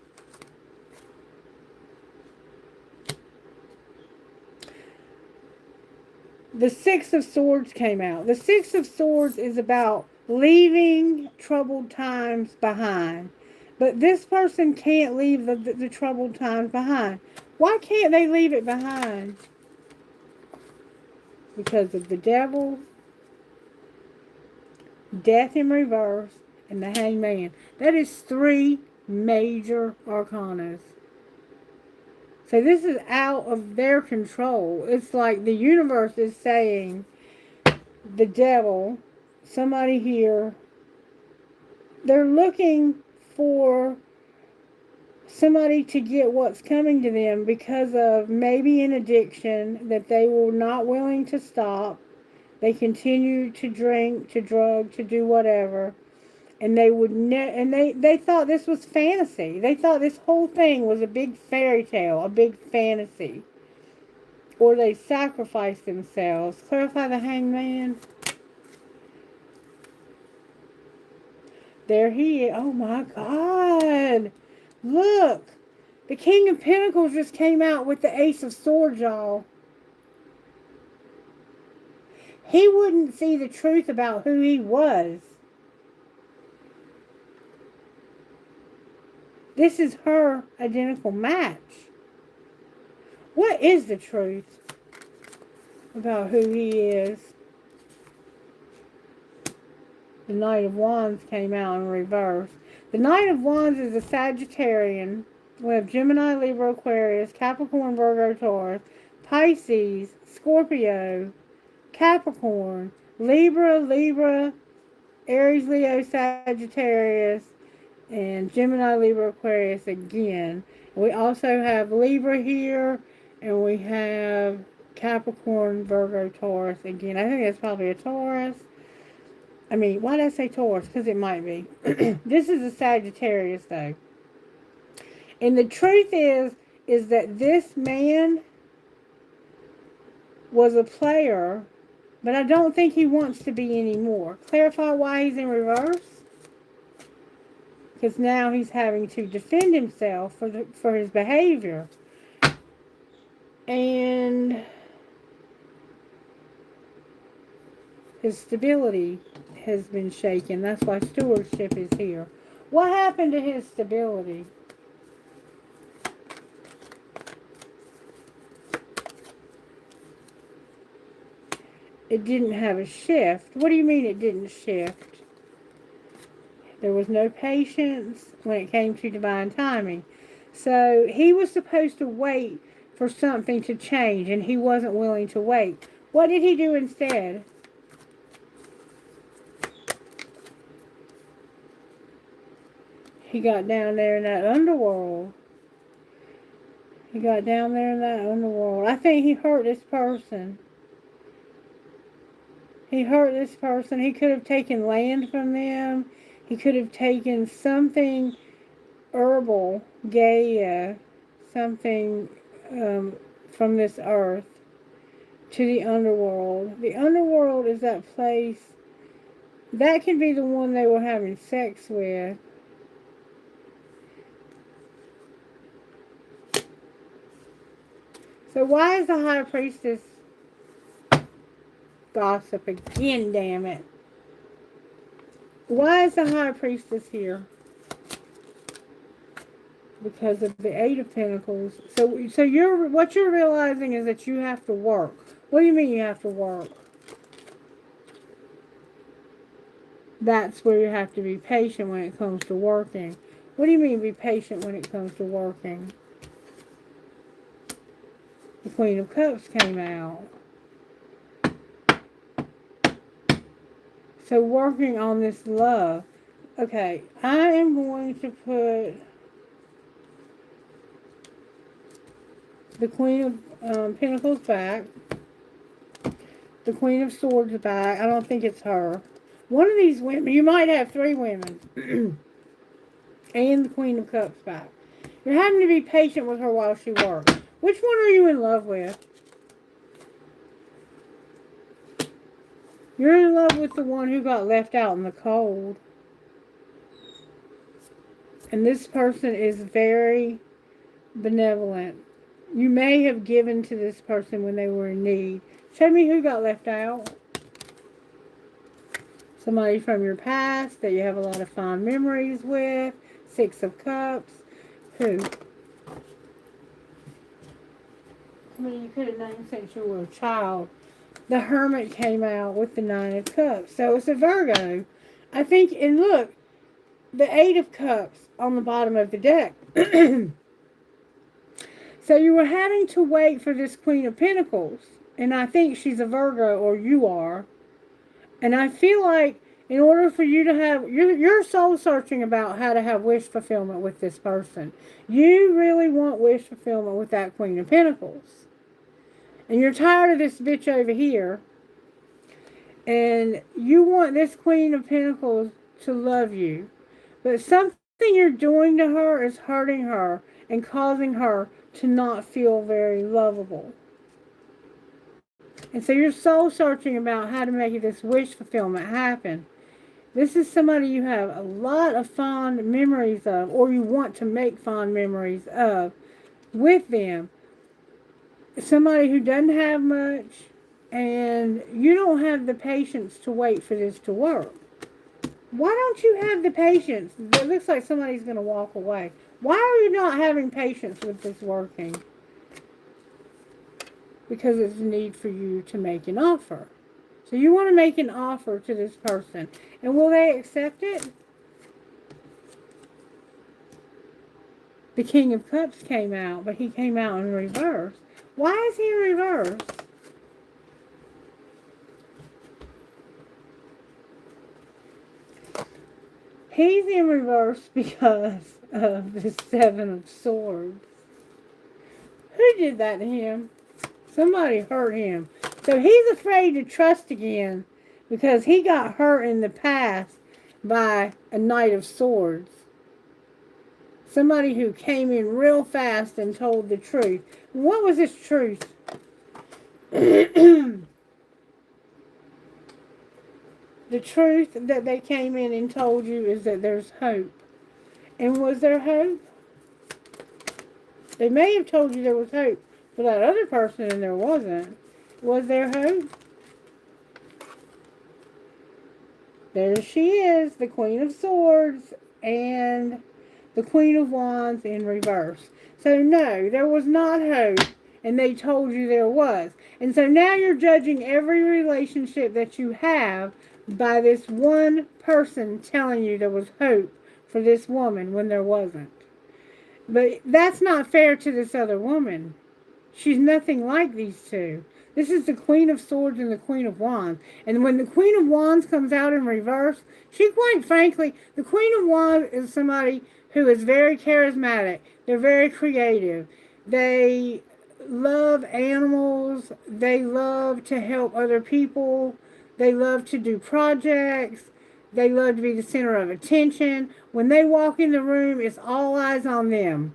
The Six of Swords came out. The Six of Swords is about leaving troubled times behind. But this person can't leave the troubled times behind. Why can't they leave it behind? Because of the Devil, Death in reverse, and the Hangman. That is 3 major arcanas. So this is out of their control. It's like the universe is saying, the Devil, somebody here, they're looking for somebody to get what's coming to them because of maybe an addiction that they were not willing to stop. They continue to drink, to drug, to do whatever. And they would they thought this was fantasy. They thought this whole thing was a big fairy tale, a big fantasy. Or they sacrificed themselves. Clarify the Hangman. There he is. Oh my God. Look. The King of Pentacles just came out with the Ace of Swords, y'all. He wouldn't see the truth about who he was. This is her identical match. What is the truth about who he is? The Knight of Wands came out in reverse. The Knight of Wands is a Sagittarian. We have Gemini, Libra, Aquarius, Capricorn, Virgo, Taurus, Pisces, Scorpio, Capricorn, Libra, Aries, Leo, Sagittarius, and Gemini, Libra, Aquarius again. We also have Libra here, and we have Capricorn, Virgo, Taurus again. I think that's probably a Taurus. I mean, why did I say Taurus? Because it might be. This is a Sagittarius, though. And the truth is that this man was a player, but I don't think he wants to be anymore. Clarify why he's in reverse? Because now he's having to defend himself for his behavior. And his stability has been shaken. That's why stewardship is here. What happened to his stability? It didn't have a shift. What do you mean it didn't shift? There was no patience when it came to divine timing. So he was supposed to wait for something to change, and he wasn't willing to wait. What did he do instead? He got down there in that underworld. He got down there in that underworld. I think he hurt this person. He hurt this person. He could have taken land from them. He could have taken something herbal, Gaia, something from this earth to the underworld. The underworld is that place. That could be the one they were having sex with. So why is the High Priestess gossip again, damn it? Why is the High Priestess here? Because of the Eight of Pentacles. So what you're realizing is that you have to work. What do you mean you have to work? That's where you have to be patient when it comes to working. What do you mean be patient when it comes to working? The Queen of Cups came out. So working on this love. Okay, I am going to put the Queen of Pentacles back. The Queen of Swords back. I don't think it's her. One of these women, you might have three women. And the Queen of Cups back. You're having to be patient with her while she works. Which one are you in love with? You're in love with the one who got left out in the cold. And this person is very benevolent. You may have given to this person when they were in need. Show me who got left out. Somebody from your past that you have a lot of fond memories with. Six of Cups. Who? I mean, you could have known since you were a child. The Hermit came out with the Nine of Cups. So it's a Virgo. I think, and look, the Eight of Cups on the bottom of the deck. So you were having to wait for this Queen of Pentacles. And I think she's a Virgo, or you are. And I feel like in order for you to have, you're soul searching about how to have wish fulfillment with this person. You really want wish fulfillment with that Queen of Pentacles. And you're tired of this bitch over here. And you want this Queen of Pentacles to love you. But something you're doing to her is hurting her and causing her to not feel very lovable. And so you're soul searching about how to make this wish fulfillment happen. This is somebody you have a lot of fond memories of, or you want to make fond memories of with them. Somebody who doesn't have much, and you don't have the patience to wait for this to work. Why don't you have the patience? It looks like somebody's going to walk away. Why are you not having patience with this working? Because it's a need for you to make an offer. So you want to make an offer to this person. And will they accept it? The King of Cups came out, but he came out in reverse. Why is he in reverse? He's in reverse because of the Seven of Swords. Who did that to him? Somebody hurt him. So he's afraid to trust again because he got hurt in the past by a Knight of Swords. Somebody who came in real fast and told the truth. What was his truth? The truth that they came in and told you is that there's hope. And was there hope? They may have told you there was hope for that other person and there wasn't. Was there hope? There she is, the Queen of Swords and the Queen of Wands in reverse. So no, there was not hope, and they told you there was. And so now you're judging every relationship that you have by this one person telling you there was hope for this woman when there wasn't. But that's not fair to this other woman. She's nothing like these two. This is the Queen of Swords and the Queen of Wands. And when the Queen of Wands comes out in reverse, she, quite frankly, the Queen of Wands is somebody who is very charismatic. They're very creative. They love animals. They love to help other people. They love to do projects. They love to be the center of attention. When they walk in the room, it's all eyes on them.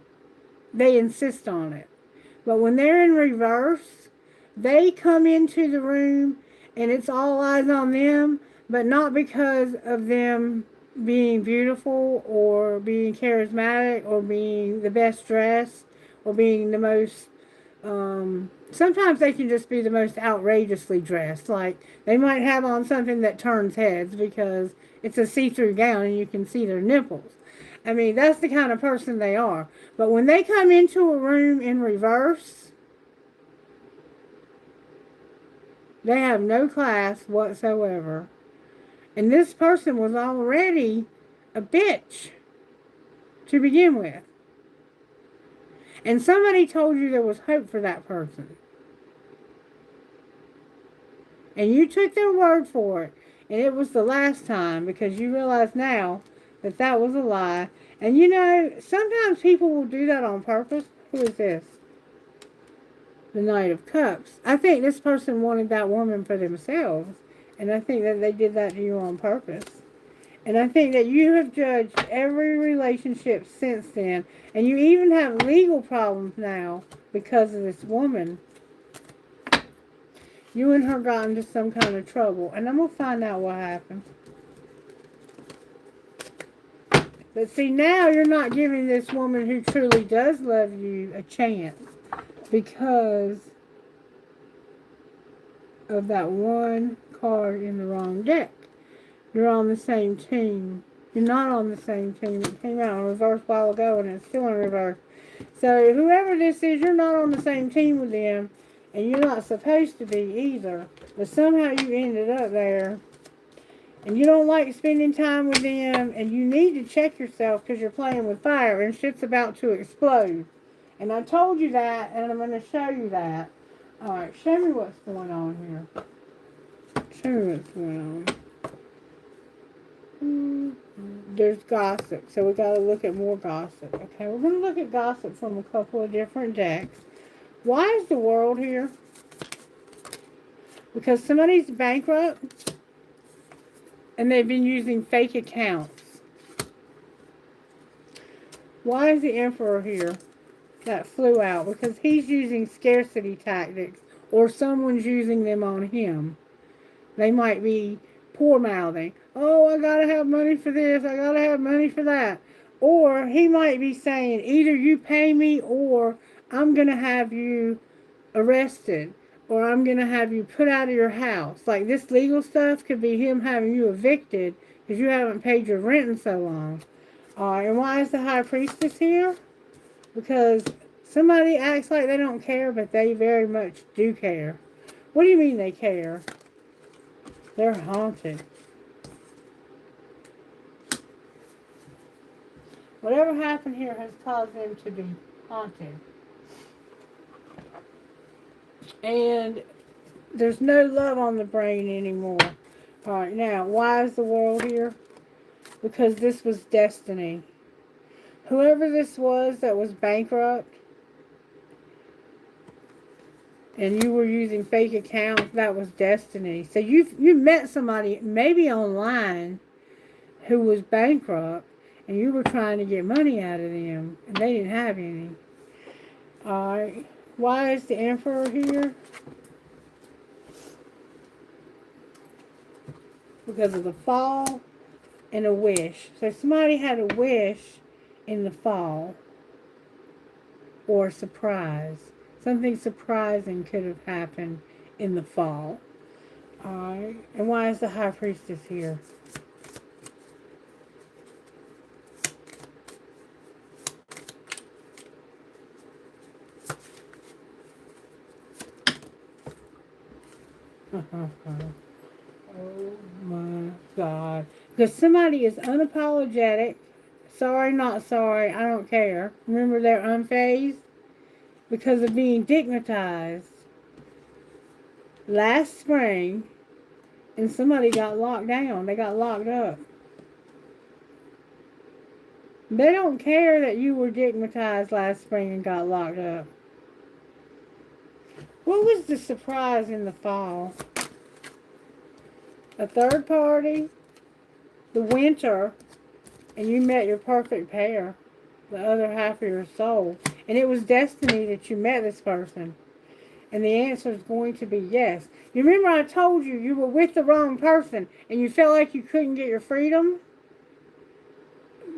They insist on it. But when they're in reverse, they come into the room and it's all eyes on them, but not because of them being beautiful or being charismatic or being the best dressed or being the most, sometimes they can just be the most outrageously dressed. Like they might have on something that turns heads because it's a see-through gown and you can see their nipples. I mean, that's the kind of person they are. But when they come into a room in reverse, they have no class whatsoever. And this person was already a bitch to begin with. And somebody told you there was hope for that person. And you took their word for it. And it was the last time because you realize now that that was a lie. And you know, sometimes people will do that on purpose. Who is this? The Knight of Cups. I think this person wanted that woman for themselves. And I think that they did that to you on purpose. And I think that you have judged every relationship since then. And you even have legal problems now because of this woman. You and her got into some kind of trouble. And I'm going to find out what happened. But see, now you're not giving this woman who truly does love you a chance. Because of that one card in the wrong deck. You're on the same team. You're not on the same team. It came out in reverse a while ago and it's still in reverse. So whoever this is, you're not on the same team with them. And you're not supposed to be either. But somehow you ended up there. And you don't like spending time with them. And you need to check yourself because you're playing with fire. And shit's about to explode. And I told you that. And I'm going to show you that. Alright, show me what's going on here. Show me what's going on. There's gossip. So we got to look at more gossip. Okay, we're going to look at gossip from a couple of different decks. Why is the World here? Because somebody's bankrupt and they've been using fake accounts. Why is the Emperor here? That flew out. Because he's using scarcity tactics or someone's using them on him. They might be poor-mouthing. Oh, I gotta have money for this. I gotta have money for that. Or he might be saying, either you pay me or I'm going to have you arrested. Or I'm going to have you put out of your house. Like this legal stuff could be him having you evicted because you haven't paid your rent in so long. And why is the High Priestess here? Because somebody acts like they don't care, but they very much do care. What do you mean they care? They're haunted. Whatever happened here has caused them to be haunted. And there's no love on the brain anymore. Alright, now, why is the World here? because this was destiny. Whoever this was that was bankrupt and you were using fake accounts, that was destiny. So you met somebody, maybe online, who was bankrupt, and you were trying to get money out of them, and they didn't have any. Alright. Why is the Emperor here? Because of the fall and a wish. So somebody had a wish in the fall. Or a surprise. Something surprising could have happened in the fall. Alright. And why is the High Priestess here? Oh my God. Because somebody is unapologetic. Sorry, not sorry. I don't care. Remember, they're unfazed because of being dignitized. Last spring, and somebody got locked down. They got locked up. They don't care that you were dignitized last spring and got locked up. What was the surprise in the fall? A third party, the winter, and you met your perfect pair, the other half of your soul. And it was destiny that you met this person. And the answer is going to be yes. You remember I told you you were with the wrong person and you felt like you couldn't get your freedom?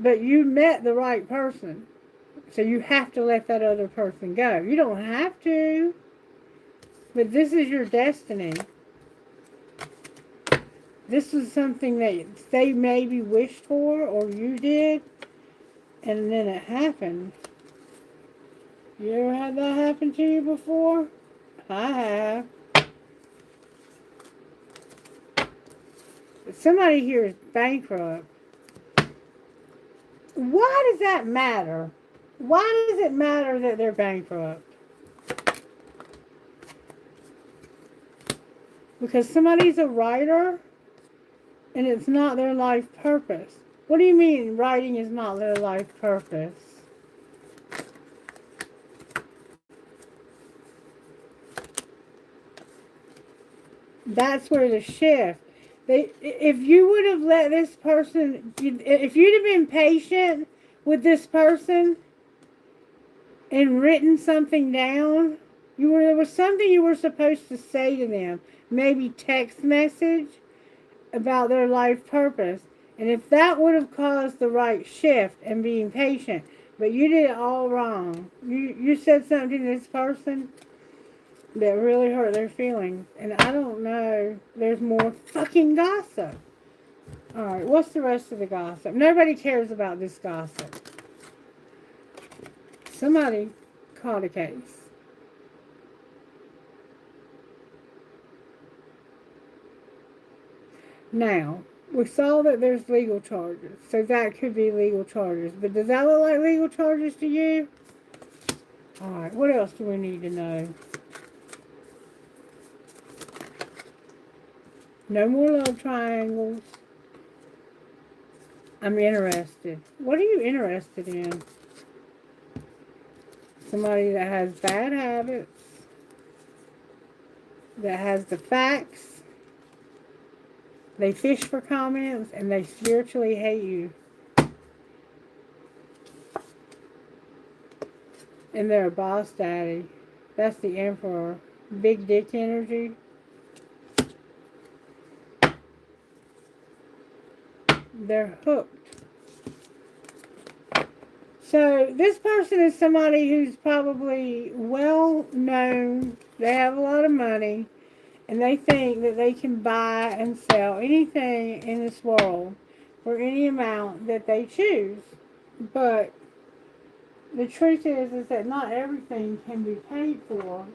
But you met the right person. So you have to let that other person go. You don't have to. But this is your destiny. This is something that they maybe wished for or you did. And then it happened. You ever had that happen to you before? I have. But somebody here is bankrupt. Why does that matter? Why does it matter that they're bankrupt? Because somebody's a writer and it's not their life purpose. What do you mean writing is not their life purpose? That's where the shift. If you would have let this person, if you'd have been patient with this person and written something down, there was something you were supposed to say to them. Maybe text message about their life purpose. And if that would have caused the right shift and being patient, but you did it all wrong. You said something to this person that really hurt their feelings. And I don't know. There's more fucking gossip. Alright, what's the rest of the gossip? Nobody cares about this gossip. Somebody caught a case. Now, we saw that there's legal charges. So that could be legal charges. But does that look like legal charges to you? Alright, what else do we need to know? No more love triangles. I'm interested. What are you interested in? Somebody that has bad habits. That has the facts. They fish for comments and they spiritually hate you. And they're a boss daddy. That's the Emperor. Big dick energy. They're hooked. So this person is somebody who's probably well known. They have a lot of money. And they think that they can buy and sell anything in this world for any amount that they choose. But the truth is that not everything can be paid for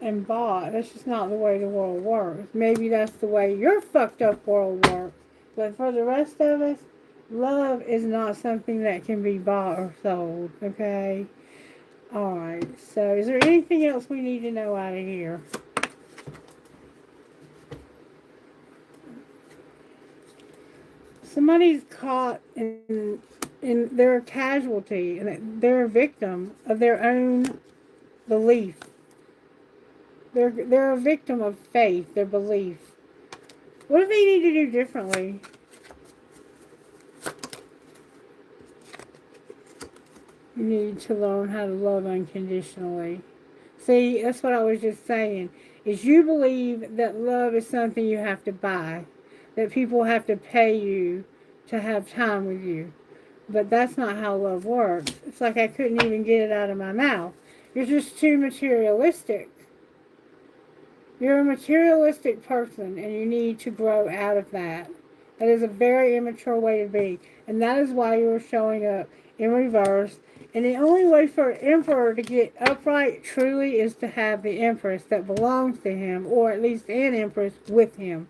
and bought. That's just not the way the world works. Maybe that's the way your fucked up world works. But for the rest of us, love is not something that can be bought or sold. Okay? Alright. So is there anything else we need to know out of here? Somebody's caught in they're a casualty, and they're a victim of their own belief. They're a victim of faith, their belief. What do they need to do differently? You need to learn how to love unconditionally. See, that's what I was just saying. Is you believe that love is something you have to buy, that people have to pay you to have time with you. But that's not how love works. It's like I couldn't even get it out of my mouth. You're just too materialistic. You're a materialistic person, and you need to grow out of that. That is a very immature way to be. And that is why you are showing up in reverse. And the only way for an emperor to get upright truly is to have the empress that belongs to him, or at least an empress with him.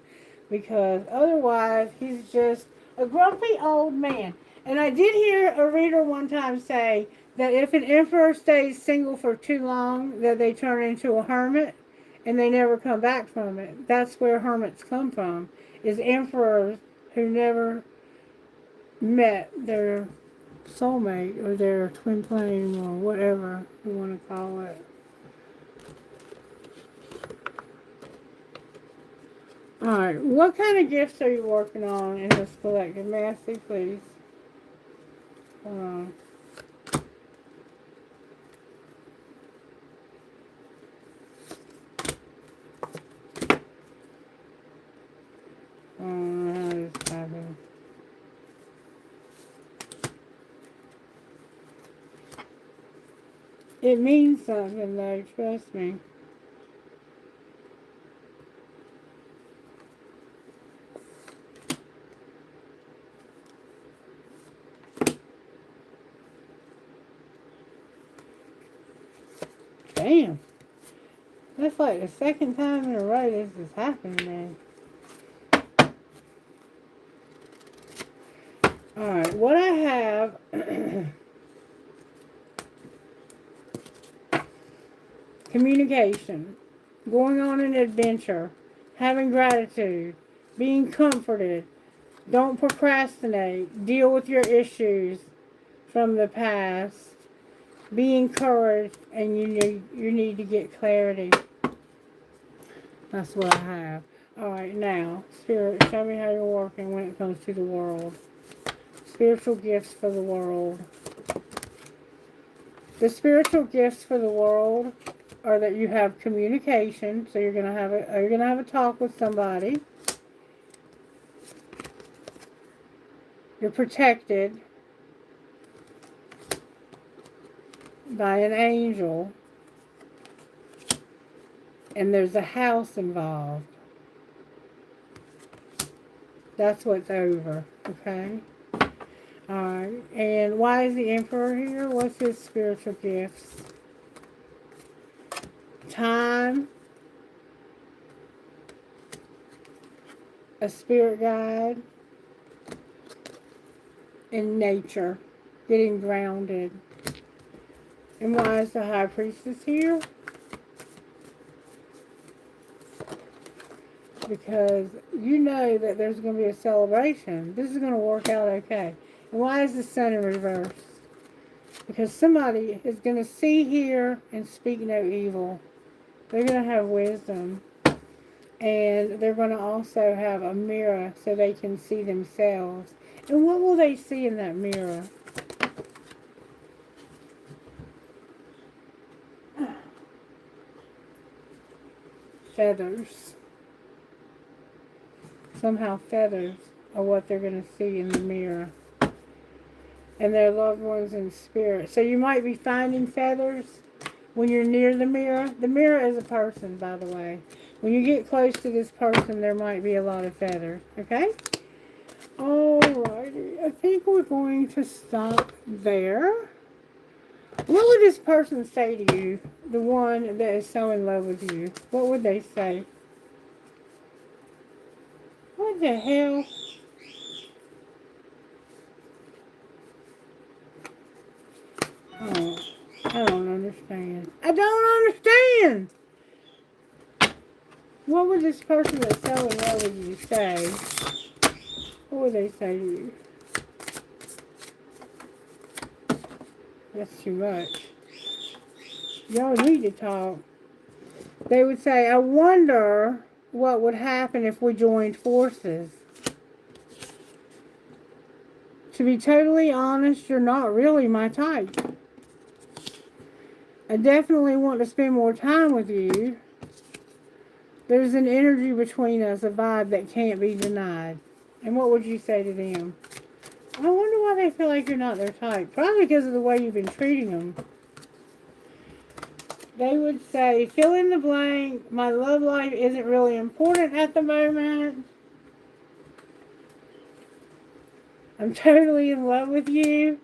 Because otherwise, he's just a grumpy old man. And I did hear a reader one time say that if an emperor stays single for too long, that they turn into a hermit and they never come back from it. That's where hermits come from, is emperors who never met their soulmate or their twin flame or whatever you want to call it. Alright, what kind of gifts are you working on in this collective? May I see, please? Hold on. How this happened. It means something though, trust me. Damn. That's like the second time in a row this has happened, man. Alright, what I have communication, going on an adventure, having gratitude, being comforted, don't procrastinate, deal with your issues from the past, be encouraged, and you need to get clarity. That's what I have. Alright, now, Spirit, show me how you're working when it comes to the world. Spiritual gifts for the world. The spiritual gifts for the world are that you have communication, so you're gonna have a talk with somebody. You're protected by an angel, and there's a house involved. That's what's over, okay? Alright, and why is the Emperor here? What's his spiritual gifts? Time, a spirit guide, and nature, getting grounded. And why is the High Priestess here? Because you know that there's going to be a celebration. This is going to work out okay. And why is the Sun in reverse? Because somebody is going to see, hear, and speak no evil. They're going to have wisdom. And they're going to also have a mirror so they can see themselves. And what will they see in that mirror? Feathers. Somehow feathers are what they're going to see in the mirror. And their loved ones in spirit. So you might be finding feathers when you're near the mirror. The mirror is a person, by the way. When you get close to this person, there might be a lot of feathers. Okay? Alrighty. I think we're going to stop there. What would this person say to you? The one that is so in love with you. What would they say? What the hell? Oh, I don't understand. I don't understand! What would this person that's so in love with you say? What would they say to you? That's too much. Y'all need to talk. They would say, I wonder what would happen if we joined forces. To be totally honest, you're not really my type. I definitely want to spend more time with you. There's an energy between us, a vibe that can't be denied. And what would you say to them? I wonder why they feel like you're not their type. Probably because of the way you've been treating them. They would say, fill in the blank, my love life isn't really important at the moment. I'm totally in love with you.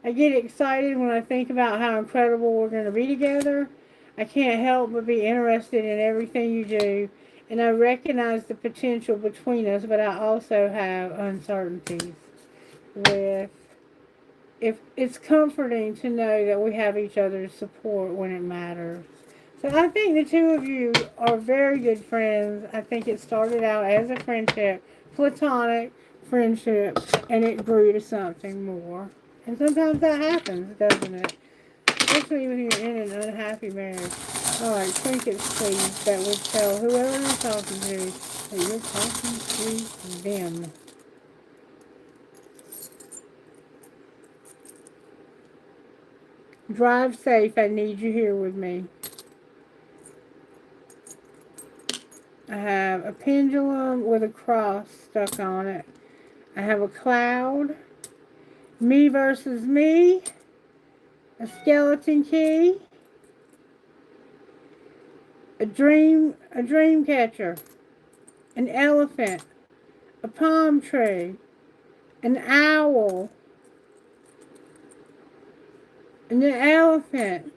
I get excited when I think about how incredible we're going to be together. I can't help but be interested in everything you do. And I recognize the potential between us, but I also have uncertainties with if it's comforting to know that we have each other's support when it matters. So I think the two of you are very good friends. I think it started out as a friendship, platonic friendship, and it grew to something more. And sometimes that happens, doesn't it? Especially when you're in an unhappy marriage. Alright, trinkets please that would tell whoever you're talking to that you're talking to them. Drive safe. I need you here with me. I have a pendulum with a cross stuck on it. I have a cloud. Me versus me. A skeleton key. A dream catcher. An elephant. A palm tree. An owl. And an elephant.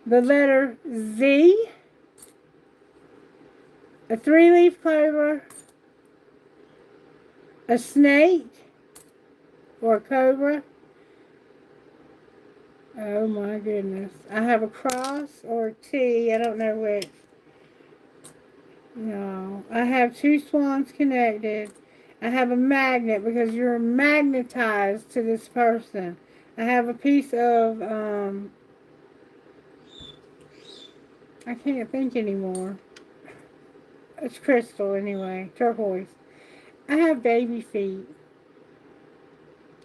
The letter Z, a 3-leaf clover, a snake, or a cobra. Oh my goodness. I have a cross or a T, I don't know which. No. I have 2 swans connected. I have a magnet because you're magnetized to this person. I have a piece of, I can't think anymore. It's crystal anyway, turquoise. I have baby feet.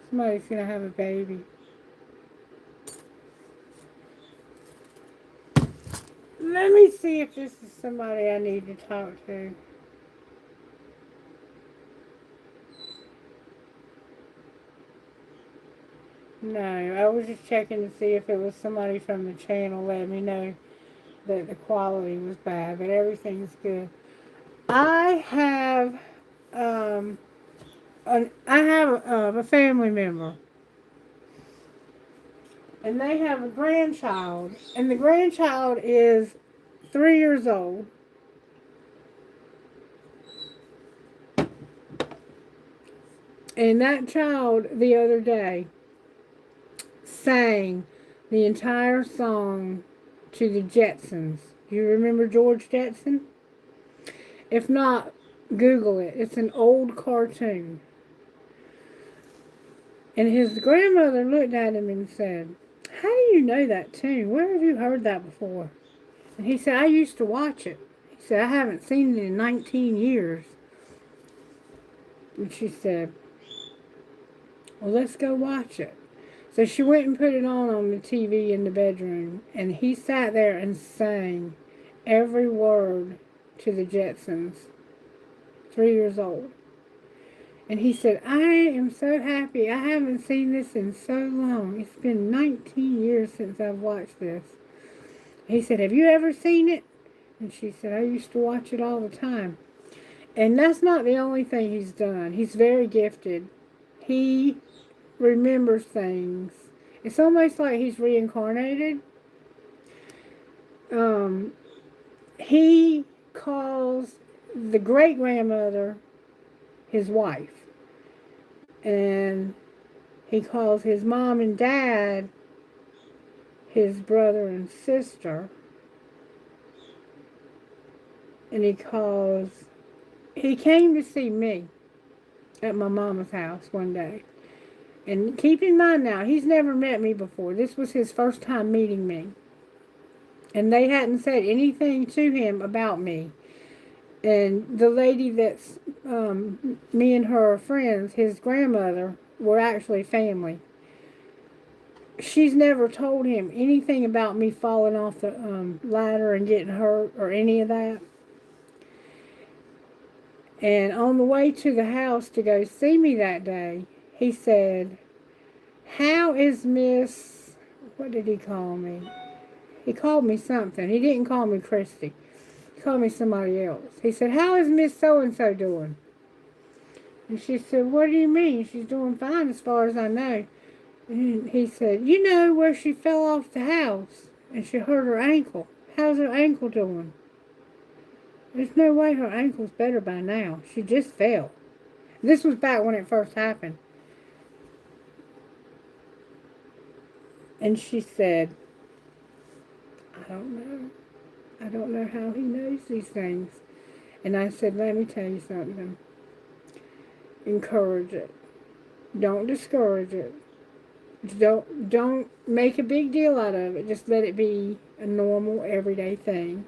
Somebody's gonna have a baby. Let me see if this is somebody I need to talk to. No, I was just checking to see if it was somebody from the channel letting me know that the quality was bad, but everything's good. I have a family member, and they have a grandchild, and the grandchild is 3 years old. And that child the other day sang the entire song to the Jetsons. Do you remember George Jetson? If not, Google it. It's an old cartoon. And his grandmother looked at him and said, how do you know that tune? Where have you heard that before? And he said, I used to watch it. He said, I haven't seen it in 19 years. And she said, well, let's go watch it. So she went and put it on the TV in the bedroom. And he sat there and sang every word to the Jetsons. 3 years old. And he said, I am so happy. I haven't seen this in so long. It's been 19 years since I've watched this. He said, have you ever seen it? And she said, I used to watch it all the time. And that's not the only thing he's done. He's very gifted. He remembers things. It's almost like he's reincarnated. He calls the great-grandmother his wife. And he calls his mom and dad his brother and sister. And he came to see me at my mama's house one day. And keep in mind now, he's never met me before. This was his first time meeting me. And they hadn't said anything to him about me. And the lady that's, me and her are friends, his grandmother, were actually family. She's never told him anything about me falling off the ladder and getting hurt or any of that. And on the way to the house to go see me that day, he said, "How is Miss," what did he call me? He called me something. He didn't call me Christie. He called me somebody else. He said, "How is Miss So-and-so doing?" And she said, "What do you mean? She's doing fine as far as I know." And he said, "You know where she fell off the house and she hurt her ankle. How's her ankle doing?" There's no way her ankle's better by now. She just fell. This was back when it first happened. And she said, "I don't know. I don't know how he knows these things." And I said, "Let me tell you something. Encourage it. Don't discourage it. Don't make a big deal out of it. Just let it be a normal, everyday thing.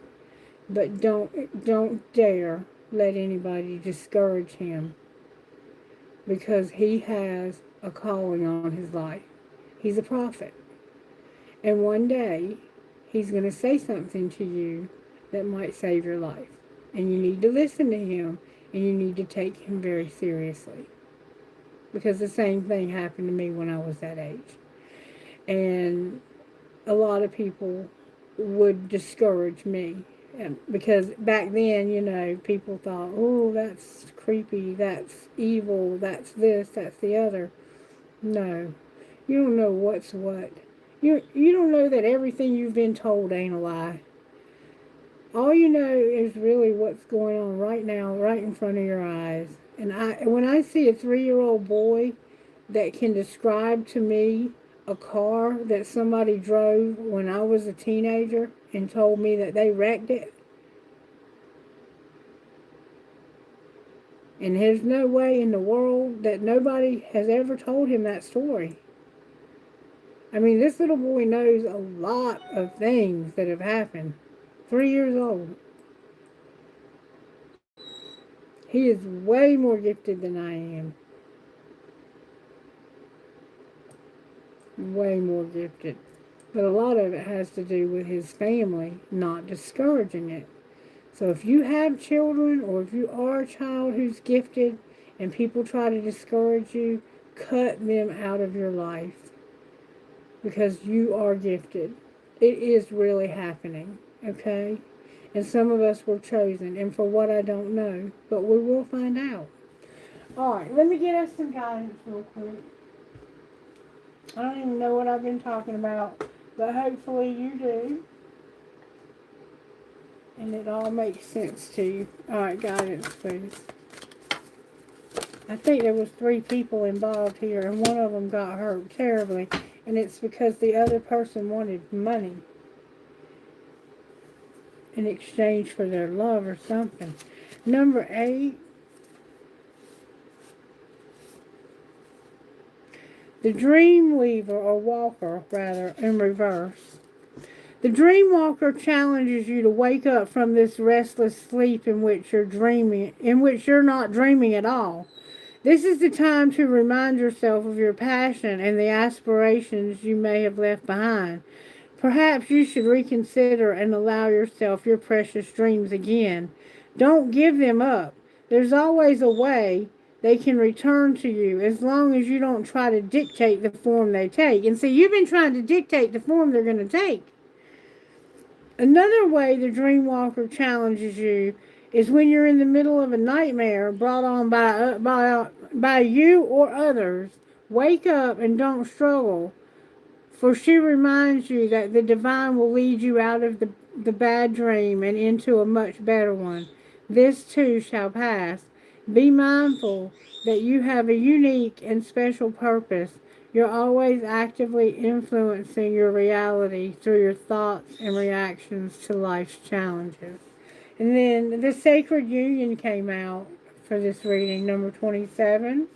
But don't dare let anybody discourage him, because he has a calling on his life. He's a prophet. And one day, he's going to say something to you that might save your life. And you need to listen to him, and you need to take him very seriously. Because the same thing happened to me when I was that age. And a lot of people would discourage me. Because back then, you know, people thought, "Oh, that's creepy, that's evil, that's this, that's the other." No, you don't know what's what. You don't know that everything you've been told ain't a lie. All you know is really what's going on right now, right in front of your eyes. And when I see a 3-year-old boy that can describe to me a car that somebody drove when I was a teenager and told me that they wrecked it, and there's no way in the world that nobody has ever told him that story. I mean, this little boy knows a lot of things that have happened. 3 years old. He is way more gifted than I am. Way more gifted. But a lot of it has to do with his family not discouraging it. So if you have children, or if you are a child who's gifted and people try to discourage you, cut them out of your life. Because you are gifted. It is really happening, okay? And some of us were chosen, and for what I don't know, but we will find out. Alright, let me get us some guidance real quick. I don't even know what I've been talking about, but hopefully you do. And it all makes sense to you. Alright, guidance, please. I think there was 3 people involved here, and one of them got hurt terribly. And it's because the other person wanted money in exchange for their love or something. Number 8. The dream weaver, or walker, rather, in reverse. The dream walker challenges you to wake up from this restless sleep in which you're not dreaming at all. This is the time to remind yourself of your passion and the aspirations you may have left behind. Perhaps you should reconsider and allow yourself your precious dreams again. Don't give them up. There's always a way they can return to you, as long as you don't try to dictate the form they take. And see, you've been trying to dictate the form they're going to take. Another way the dream walker challenges you is when you're in the middle of a nightmare brought on by you or others. Wake up and don't struggle, for she reminds you that the divine will lead you out of the bad dream and into a much better one. This too shall pass. Be mindful that you have a unique and special purpose. You're always actively influencing your reality through your thoughts and reactions to life's challenges. And then the Sacred Union came out for this reading, number 27.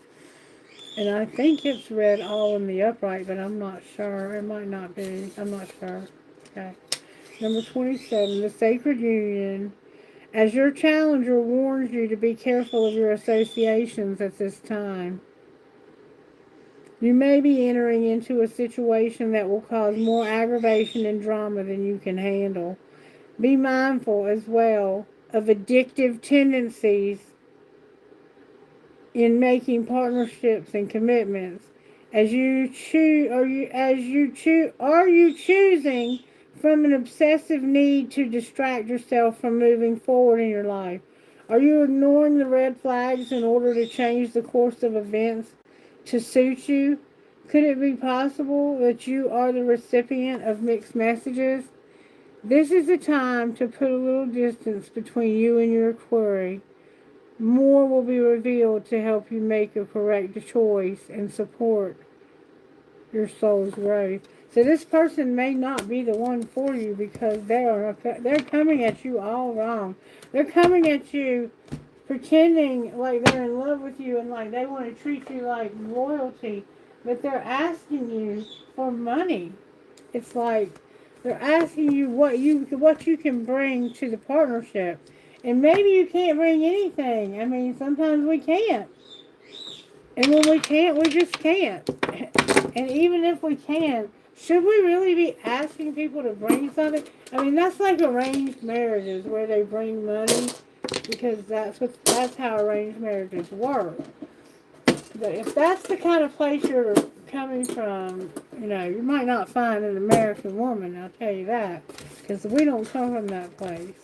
And I think it's read all in the upright, but I'm not sure. It might not be. I'm not sure. Okay. Number 27, the Sacred Union. As your challenger warns you to be careful of your associations at this time, you may be entering into a situation that will cause more aggravation and drama than you can handle. Be mindful as well of addictive tendencies in making partnerships and commitments. As you choose, are you choosing from an obsessive need to distract yourself from moving forward in your life? Are you ignoring the red flags in order to change the course of events to suit you? Could it be possible that you are the recipient of mixed messages? This is the time to put a little distance between you and your query. More will be revealed to help you make a correct choice and support your soul's growth. So this person may not be the one for you because they're coming at you all wrong. They're coming at you pretending like they're in love with you and like they want to treat you like royalty, but they're asking you for money. It's like they're asking you what you can bring to the partnership. And maybe you can't bring anything. I mean, sometimes we can't. And when we can't, we just can't. And even if we can, should we really be asking people to bring something? I mean, that's like arranged marriages where they bring money because that's how arranged marriages work. But if that's the kind of place you're coming from, you might not find an American woman, I'll tell you that. Because we don't come from that place.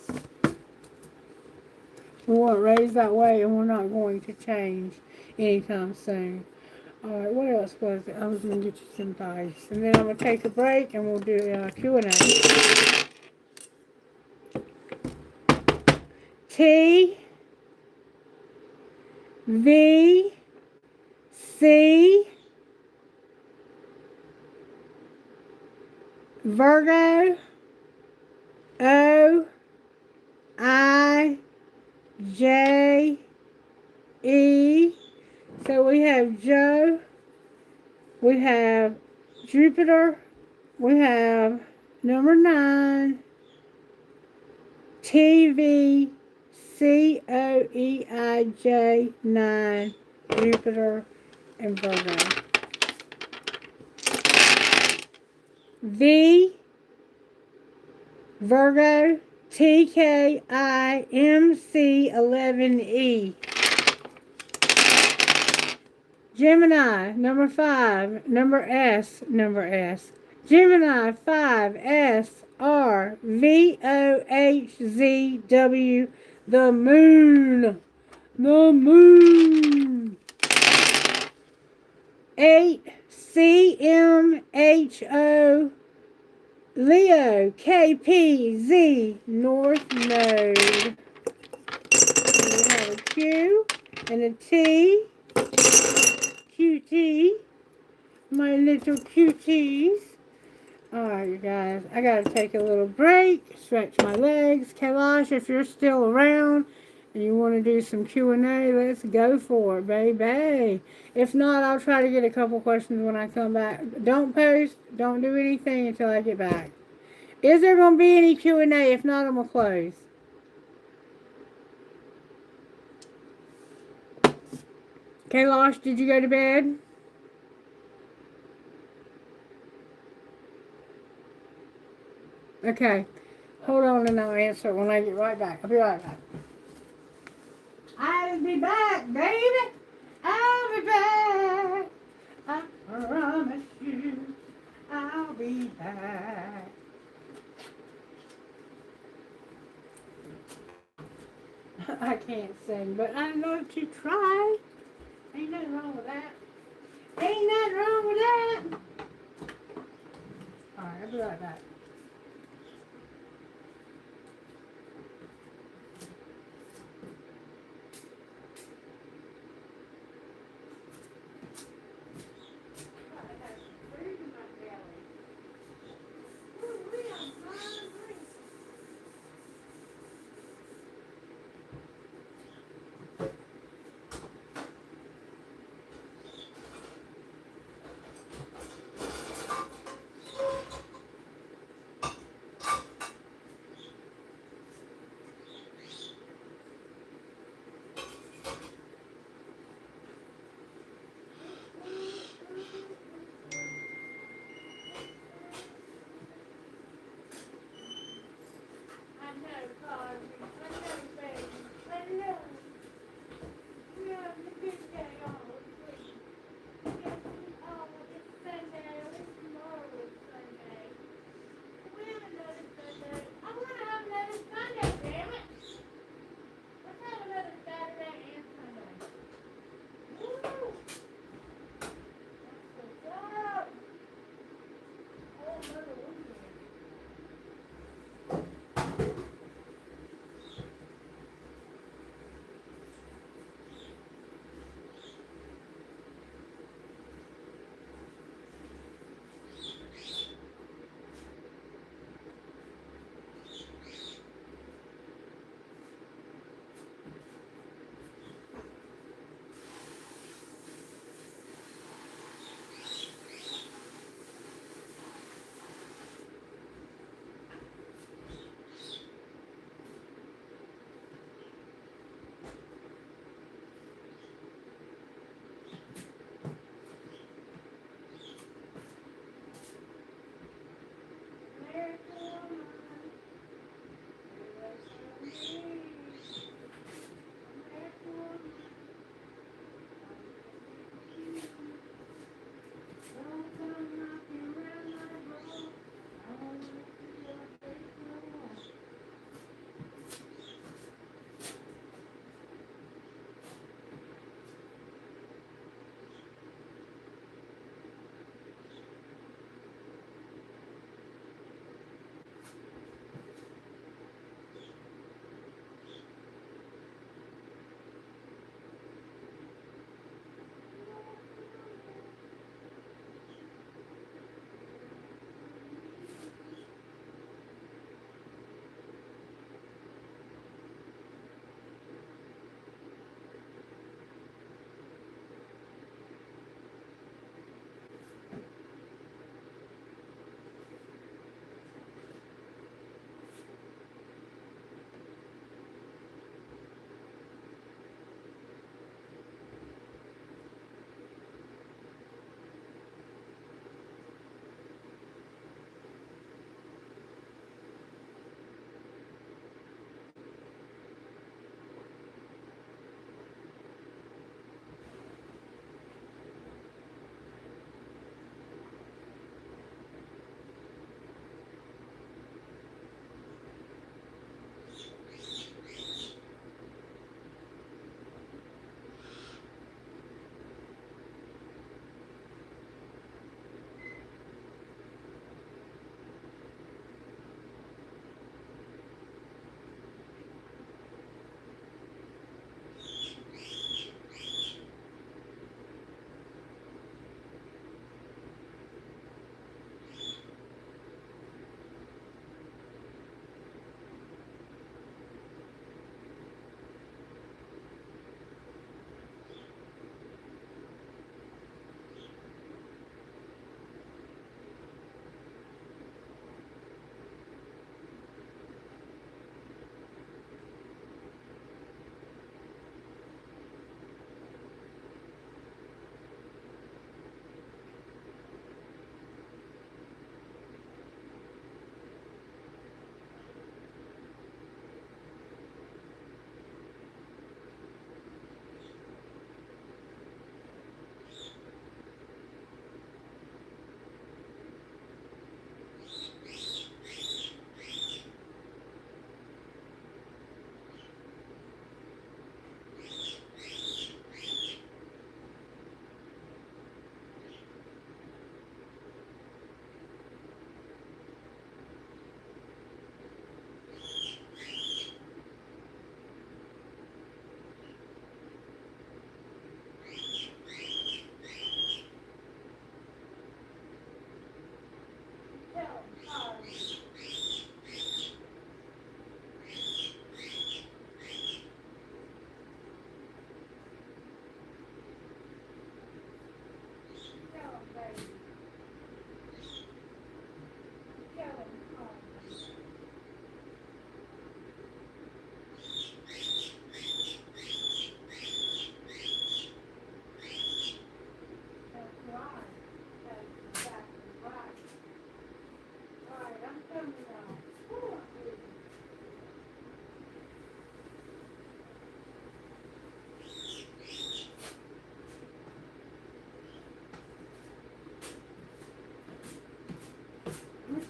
We weren't raised that way, and we're not going to change anytime soon. Alright, what else was it? I was going to get you some advice. And then I'm going to take a break, and we'll do a Q&A. T, V, C, Virgo, O, I, J, E. So we have Joe, we have Jupiter, we have number 9, TV, COEIJ 9, Jupiter and Virgo. V, Virgo, TKIMC 11E. Gemini, number 5, number S. Gemini 5SRVOHZW, the moon. 8CMHO, Leo, KPZ, North Node. And we have a Q and a T. QT, my little QTs. Alright, you guys, I gotta take a little break, stretch my legs. Kailash, if you're still around and you want to do some Q&A, let's go for it, baby. If not, I'll try to get a couple questions when I come back. Don't post, don't do anything until I get back. Is there going to be any Q&A? If not, I'm going to close. Kailash, did you go to bed? Okay. Hold on and I'll answer when I get right back. I'll be right back. I'll be back, baby. I'll be back. I promise you I'll be back. I can't sing, but I love to try. Ain't nothing wrong with that. Ain't nothing wrong with that. Alright, I'll be right back.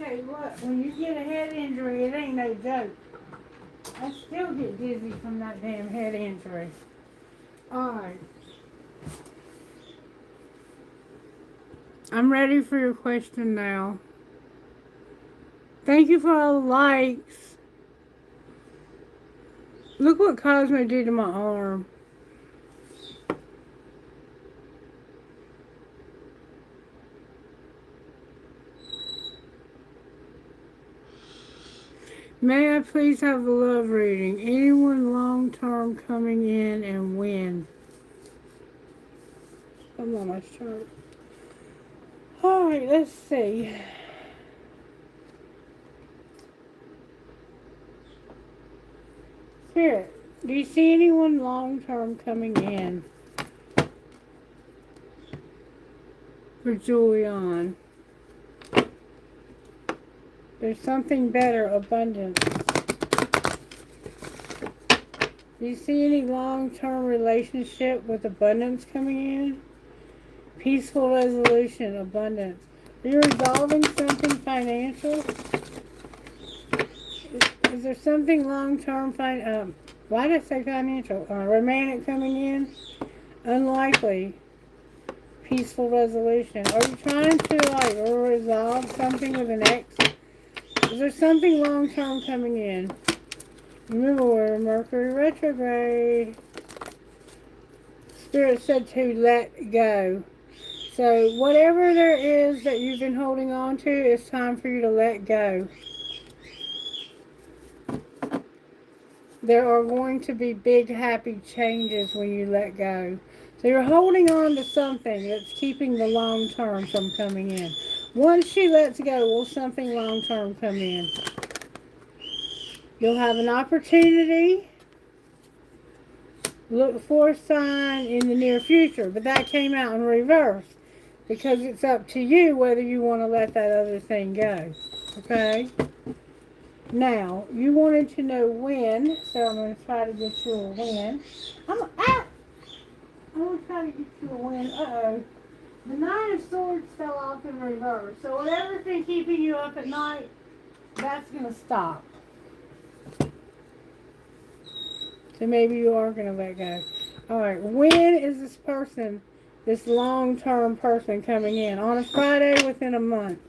tell you what, when you get a head injury, it ain't no joke. I still get dizzy from that damn head injury. Alright. I'm ready for your question now. Thank you for all the likes. Look what Cosmo did to my arm. May I please have a love reading? Anyone long-term coming in and when? Come on, my chart. Alright, let's see. Spirit, do you see anyone long-term coming in for Julian? There's something better, abundance. Do you see any long-term relationship with abundance coming in? Peaceful resolution, abundance. Are you resolving something financial? Is there something long-term, why did I say financial? Romantic coming in? Unlikely. Peaceful resolution. Are you trying to, resolve something with an ex? Is there something long-term coming in? Remember, we're Mercury retrograde. Spirit said to let go. So whatever there is that you've been holding on to, it's time for you to let go. There are going to be big, happy changes when you let go. So you're holding on to something that's keeping the long term from coming in. Once she lets go, will something long term come in? You'll have an opportunity. Look for a sign in the near future. But that came out in reverse. Because it's up to you whether you want to let that other thing go. Okay? Now, you wanted to know when, so I'm going to try to get you a when. I'm going to try to get you a when. Uh-oh. The Nine of Swords fell off in reverse. So whatever's been keeping you up at night, that's going to stop. So maybe you are going to let go. Alright, when is this person, this long-term person coming in? On a Friday within a month.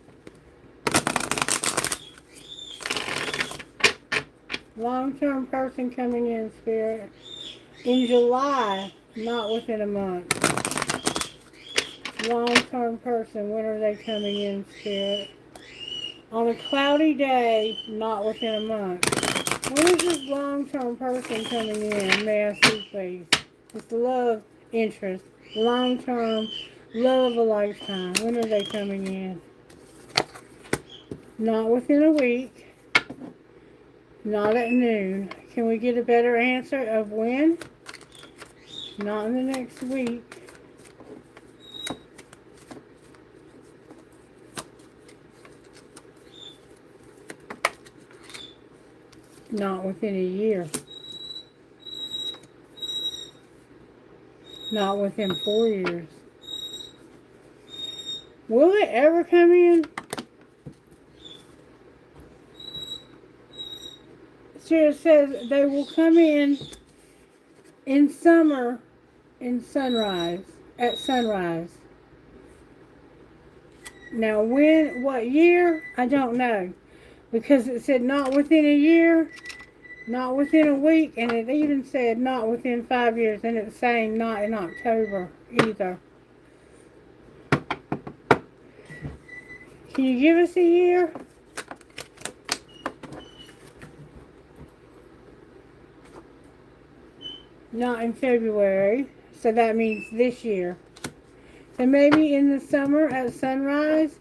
Long-term person coming in, Spirit. In July, not within a month. Long-term person, when are they coming in, Spirit? On a cloudy day, not within a month. When is this long-term person coming in? May I see, please? It's the love interest. Long-term, love of a lifetime. When are they coming in? Not within a week. Not at noon. Can we get a better answer of when? Not in the next week. Not within a year. Not within 4 years. Will it ever come in? Spirit says they will come in summer, in sunrise, at sunrise. Now when, what year? I don't know. Because it said not within a year, not within a week, and it even said not within 5 years, and it's saying not in October either. Can you give us a year? Not in February, so that means this year. So maybe in the summer at sunrise.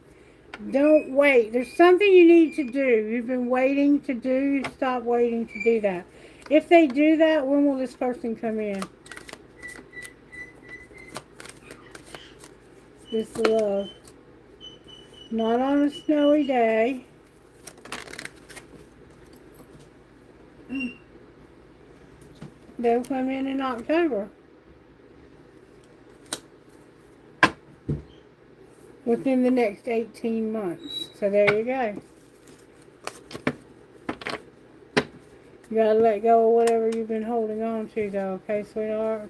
Don't wait. There's something you need to do. You've been waiting to do. Stop waiting to do that. If they do that, when will this person come in? This love. Not on a snowy day. They'll come in October. Within the next 18 months. So there you go. You gotta let go of whatever you've been holding on to, though, okay, sweetheart?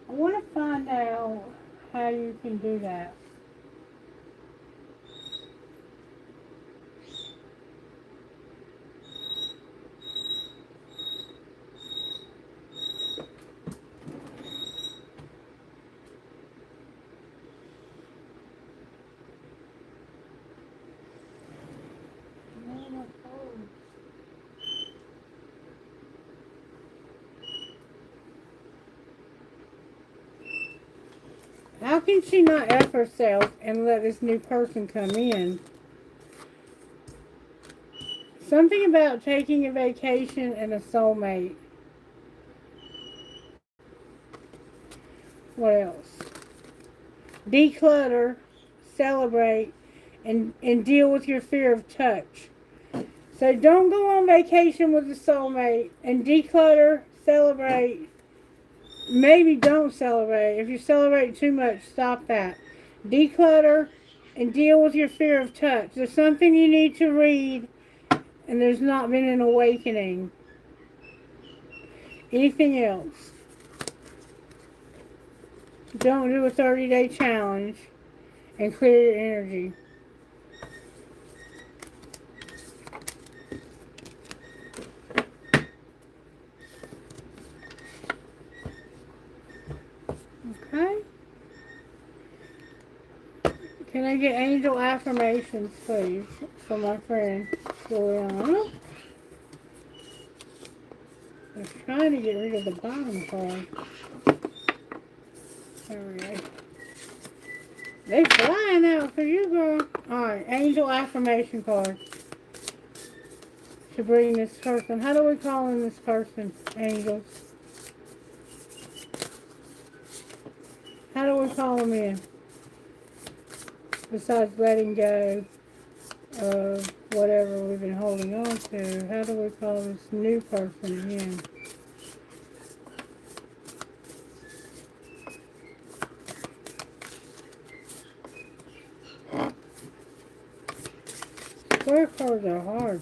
I want to find out how you can do that. How can she not F herself and let this new person come in? Something about taking a vacation and a soulmate. What else? Declutter, celebrate, and deal with your fear of touch. So don't go on vacation with a soulmate and declutter, celebrate. Maybe don't celebrate. If you celebrate too much, stop that. Declutter and deal with your fear of touch. There's something you need to read, and there's not been an awakening. Anything else? Don't do a 30-day challenge and clear your energy. Okay. Can I get angel affirmations, please, for my friend Juliana? I was trying to get rid of the bottom card. There we go. They flying out for you, girl. Alright, angel affirmation card. To bring this person. How do we call in this person, angels? How do we call them in? Besides letting go of whatever we've been holding on to, how do we call this new person in? Square cards are hard.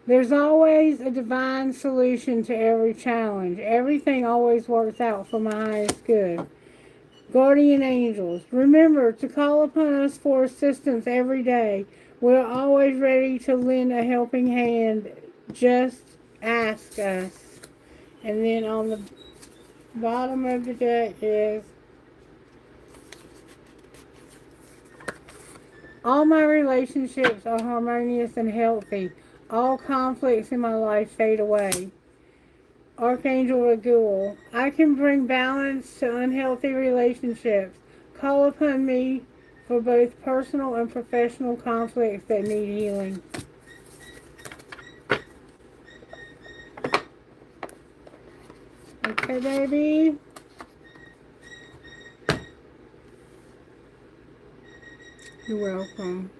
There's always a divine solution to every challenge. Everything always works out for my highest good. Guardian angels, remember to call upon us for assistance every day. We're always ready to lend a helping hand. Just ask us. And then on the bottom of the deck is, all my relationships are harmonious and healthy. All conflicts in my life fade away. Archangel Raguel, I can bring balance to unhealthy relationships. Call upon me for both personal and professional conflicts that need healing. Okay, baby. You're welcome.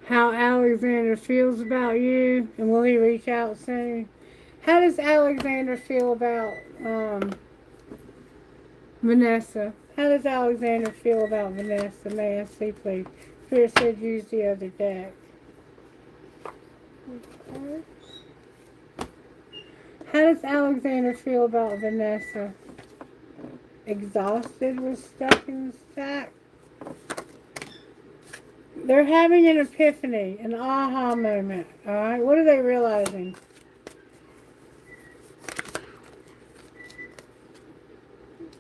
How Alexander feels about you, and will he reach out soon? How does Alexander feel about Vanessa? How does Alexander feel about Vanessa? May I see, please? Spirit said use the other deck. Okay. How does Alexander feel about Vanessa? Exhausted, was stuck in the stack. They're having an epiphany, an aha moment. Alright, what are they realizing?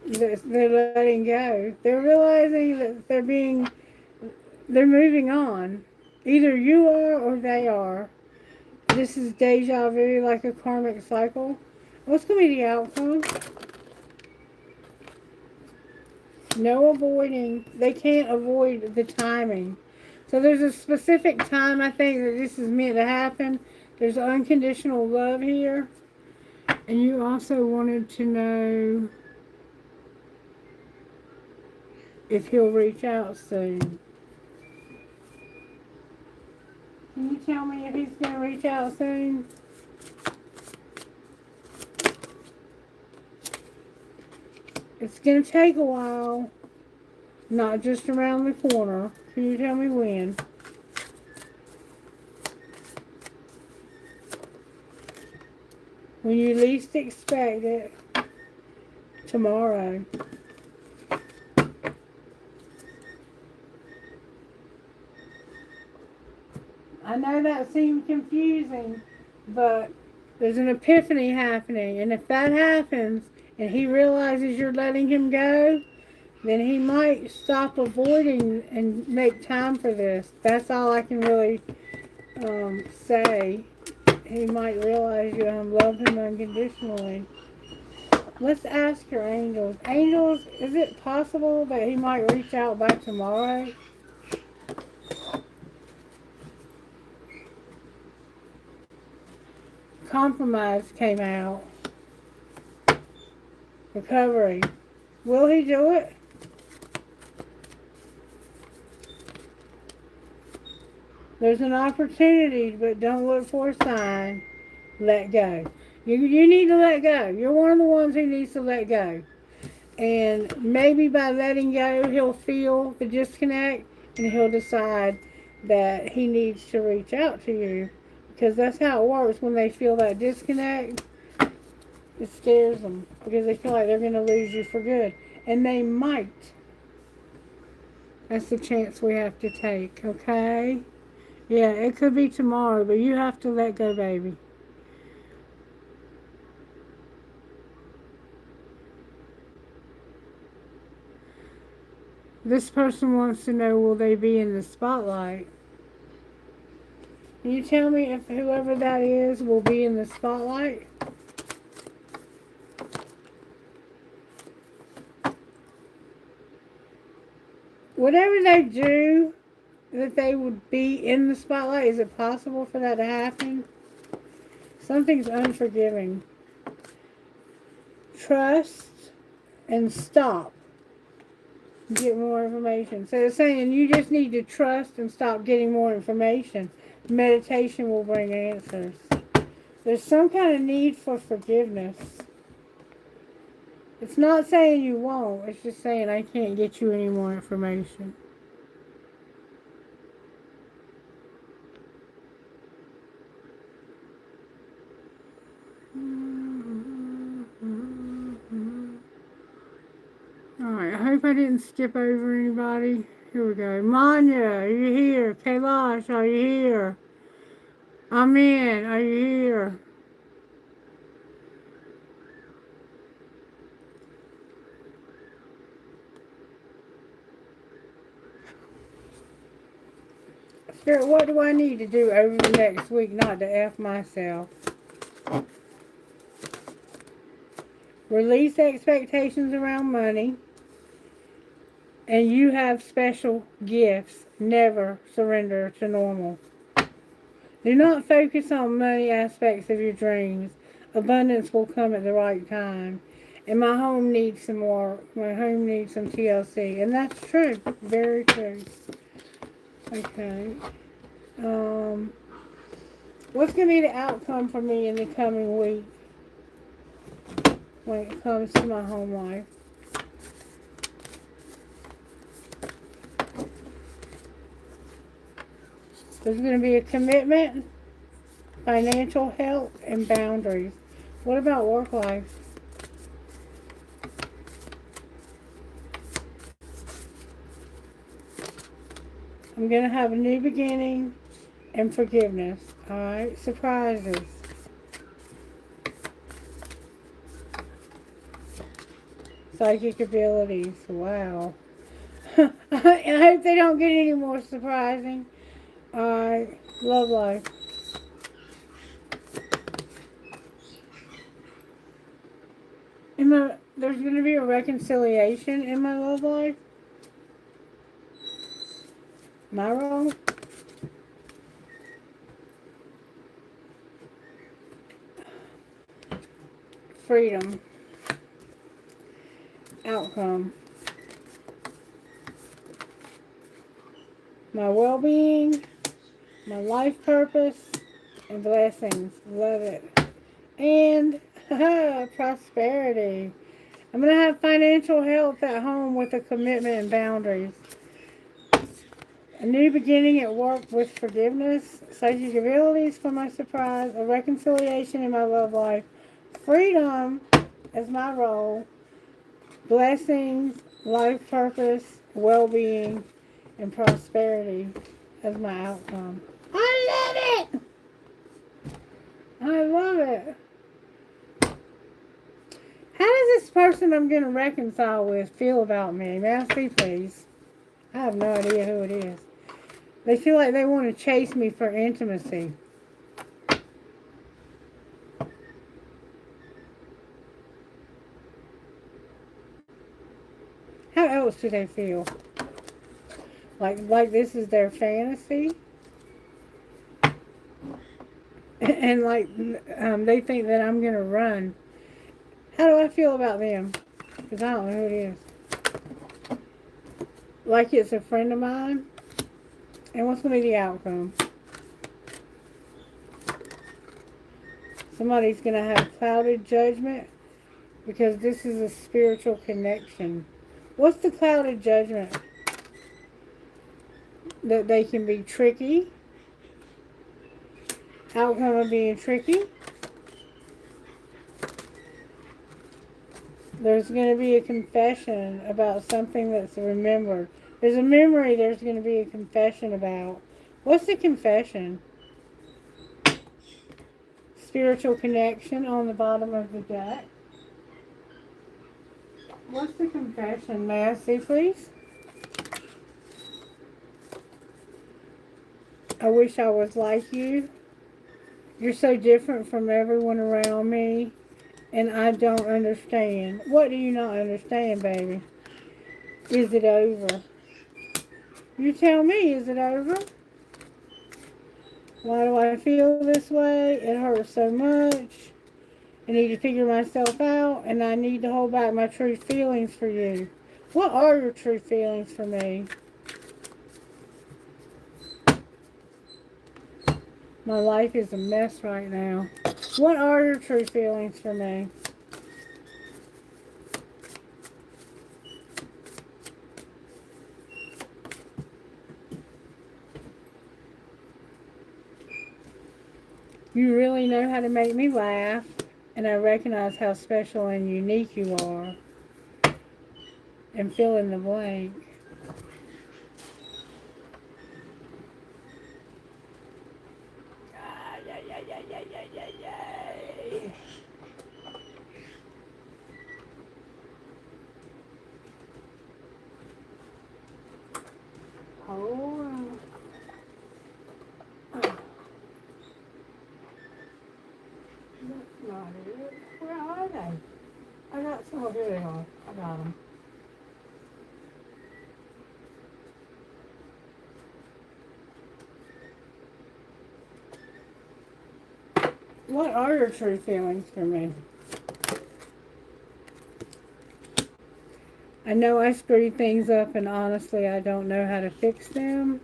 They're letting go. They're realizing that they're moving on. Either you are or they are. This is deja vu, like a karmic cycle. What's going to be the outcome? No avoiding. They can't avoid the timing. So there's a specific time, I think, that this is meant to happen. There's unconditional love here. And you also wanted to know if he'll reach out soon. Can you tell me if he's going to reach out soon? It's going to take a while, not just around the corner. Can you tell me when? When you least expect it, tomorrow. I know that seems confusing, but there's an epiphany happening. And if that happens and he realizes you're letting him go, then he might stop avoiding and make time for this. That's all I can really say. He might realize you love him unconditionally. Let's ask your angels. Angels, is it possible that he might reach out by tomorrow? Compromise came out. Recovery. Will he do it? There's an opportunity, but don't look for a sign. Let go. You need to let go. You're one of the ones who needs to let go. And maybe by letting go, he'll feel the disconnect and he'll decide that he needs to reach out to you. Because that's how it works. When they feel that disconnect, it scares them. Because they feel like they're going to lose you for good. And they might. That's the chance we have to take, okay? Yeah, it could be tomorrow, but you have to let go, baby. This person wants to know, will they be in the spotlight? Can you tell me if whoever that is will be in the spotlight? Whatever they do, that they would be in the spotlight, is it possible for that to happen? Something's unforgiving. Trust and stop. Get more information. So it's saying you just need to trust and stop getting more information. Meditation will bring answers. There's some kind of need for forgiveness. It's not saying you won't. It's just saying I can't get you any more information. Alright, I hope I didn't skip over anybody. Here we go. Manya, are you here? Kailash, are you here? Amin, are you here? Spirit, what do I need to do over the next week not to F myself? Release expectations around money. And you have special gifts. Never surrender to normal. Do not focus on money aspects of your dreams. Abundance will come at the right time. And my home needs some more. My home needs some TLC. And that's true. Very true. Okay. What's going to be the outcome for me in the coming week when it comes to my home life? There's going to be a commitment, financial health, and boundaries. What about work life? I'm going to have a new beginning and forgiveness. Alright, surprises. Psychic abilities. Wow. I hope they don't get any more surprising. Alright, love life. There's going to be a reconciliation in my love life? Am I wrong? Freedom. Outcome. My well-being, my life purpose, and blessings. Love it. And prosperity. I'm going to have financial health at home with a commitment and boundaries. A new beginning at work with forgiveness. Psychic abilities for my surprise. A reconciliation in my love life. Freedom as my role. Blessings, life purpose, well-being, and prosperity as my outcome. I love it! I love it. How does this person I'm going to reconcile with feel about me? May I see, please? I have no idea who it is. They feel like they want to chase me for intimacy. How else do they feel? Like this is their fantasy? And like they think that I'm going to run. How do I feel about them? Because I don't know who it is. Like it's a friend of mine. And what's going to be the outcome? Somebody's going to have clouded judgment because this is a spiritual connection. What's the clouded judgment? That they can be tricky. Outcome of being tricky. There's going to be a confession about something that's remembered. There's a memory there's going to be a confession about. What's the confession? Spiritual connection on the bottom of the deck. What's the confession? May I see, please? I wish I was like you. You're so different from everyone around me. And I don't understand. What do you not understand, baby? Is it over? You tell me, is it over? Why do I feel this way? It hurts so much. I need to figure myself out, and I need to hold back my true feelings for you. What are your true feelings for me? My life is a mess right now. What are your true feelings for me? You really know how to make me laugh, and I recognize how special and unique you are. And fill in the blank. Oh. That's not it. Where are they? I got some. Oh, here they are. I got them. What are your true feelings for me? I know I screwed things up, and honestly, I don't know how to fix them.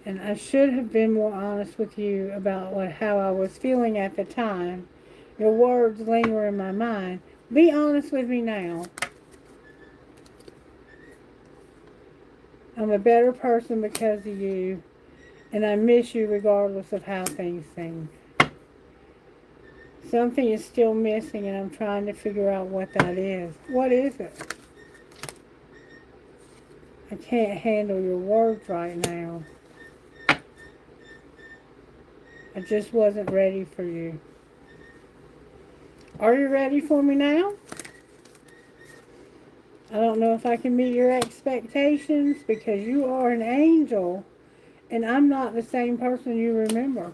And I should have been more honest with you about how I was feeling at the time. Your words linger in my mind. Be honest with me now. I'm a better person because of you, and I miss you regardless of how things seem. Something is still missing, and I'm trying to figure out what that is. What is it? I can't handle your words right now. I just wasn't ready for you. Are you ready for me now? I don't know if I can meet your expectations because you are an angel and I'm not the same person you remember.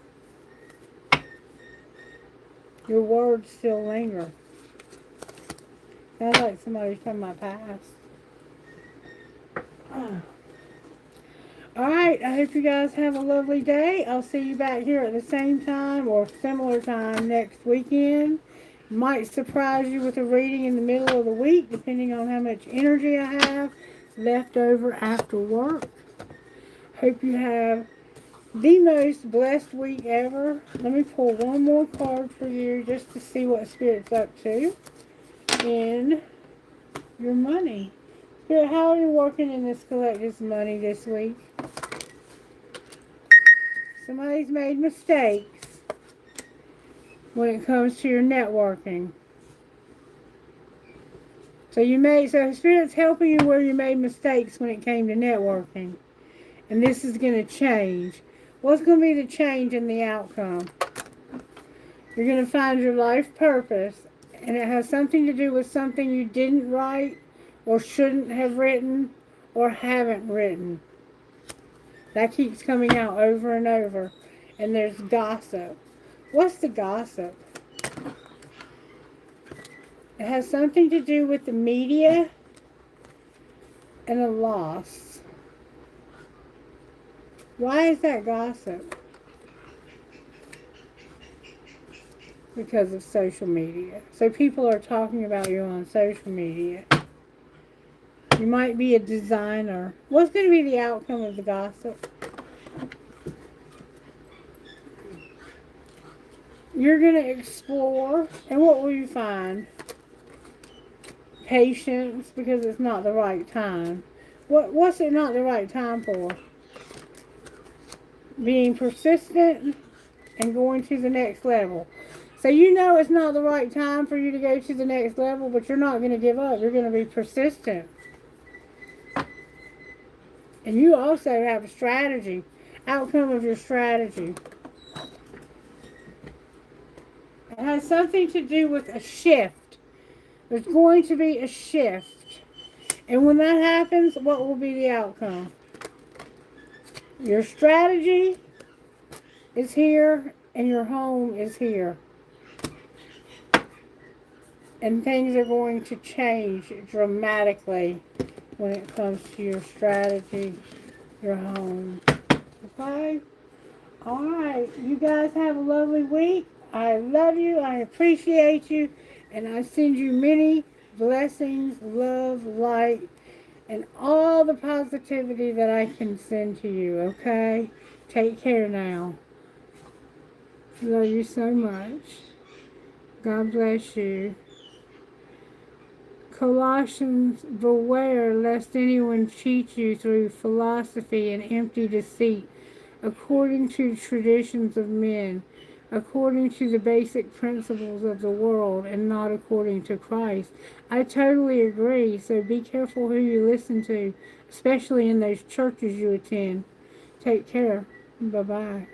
Your words still linger. Sounds like somebody from my past. Alright, I hope you guys have a lovely day. I'll see you back here at the same time or similar time next weekend. Might surprise you with a reading in the middle of the week, depending on how much energy I have left over after work. Hope you have the most blessed week ever. Let me pull one more card for you just to see what Spirit's up to. And Your money. Spirit, how are you working in this collector's money this week? Somebody's made mistakes when it comes to your networking. So Spirit's helping you where you made mistakes when it came to networking. And this is going to change. What's going to be the change in the outcome? You're going to find your life purpose, and it has something to do with something you didn't write or shouldn't have written or haven't written. That keeps coming out over and over. And there's gossip. What's the gossip? It has something to do with the media and a loss. Why is that gossip? Because of social media. So people are talking about you on social media. You might be a designer. What's going to be the outcome of the gossip? You're going to explore, and what will you find? Patience, because it's not the right time. What's it not the right time for? Being persistent and going to the next level. So you know it's not the right time for you to go to the next level, but you're not going to give up. You're going to be persistent. And you also have a strategy. Outcome of your strategy. It has something to do with a shift. There's going to be a shift. And when that happens, what will be the outcome? Your strategy is here and your home is here. And things are going to change dramatically when it comes to your strategy, your home. Okay? Alright, you guys have a lovely week. I love you, I appreciate you, and I send you many blessings, love, light, and all the positivity that I can send to you, okay? Take care now. Love you so much. God bless you. Colossians, beware lest anyone cheat you through philosophy and empty deceit, according to traditions of men, according to the basic principles of the world, and not according to Christ. I totally agree, so be careful who you listen to, especially in those churches you attend. Take care. Bye-bye.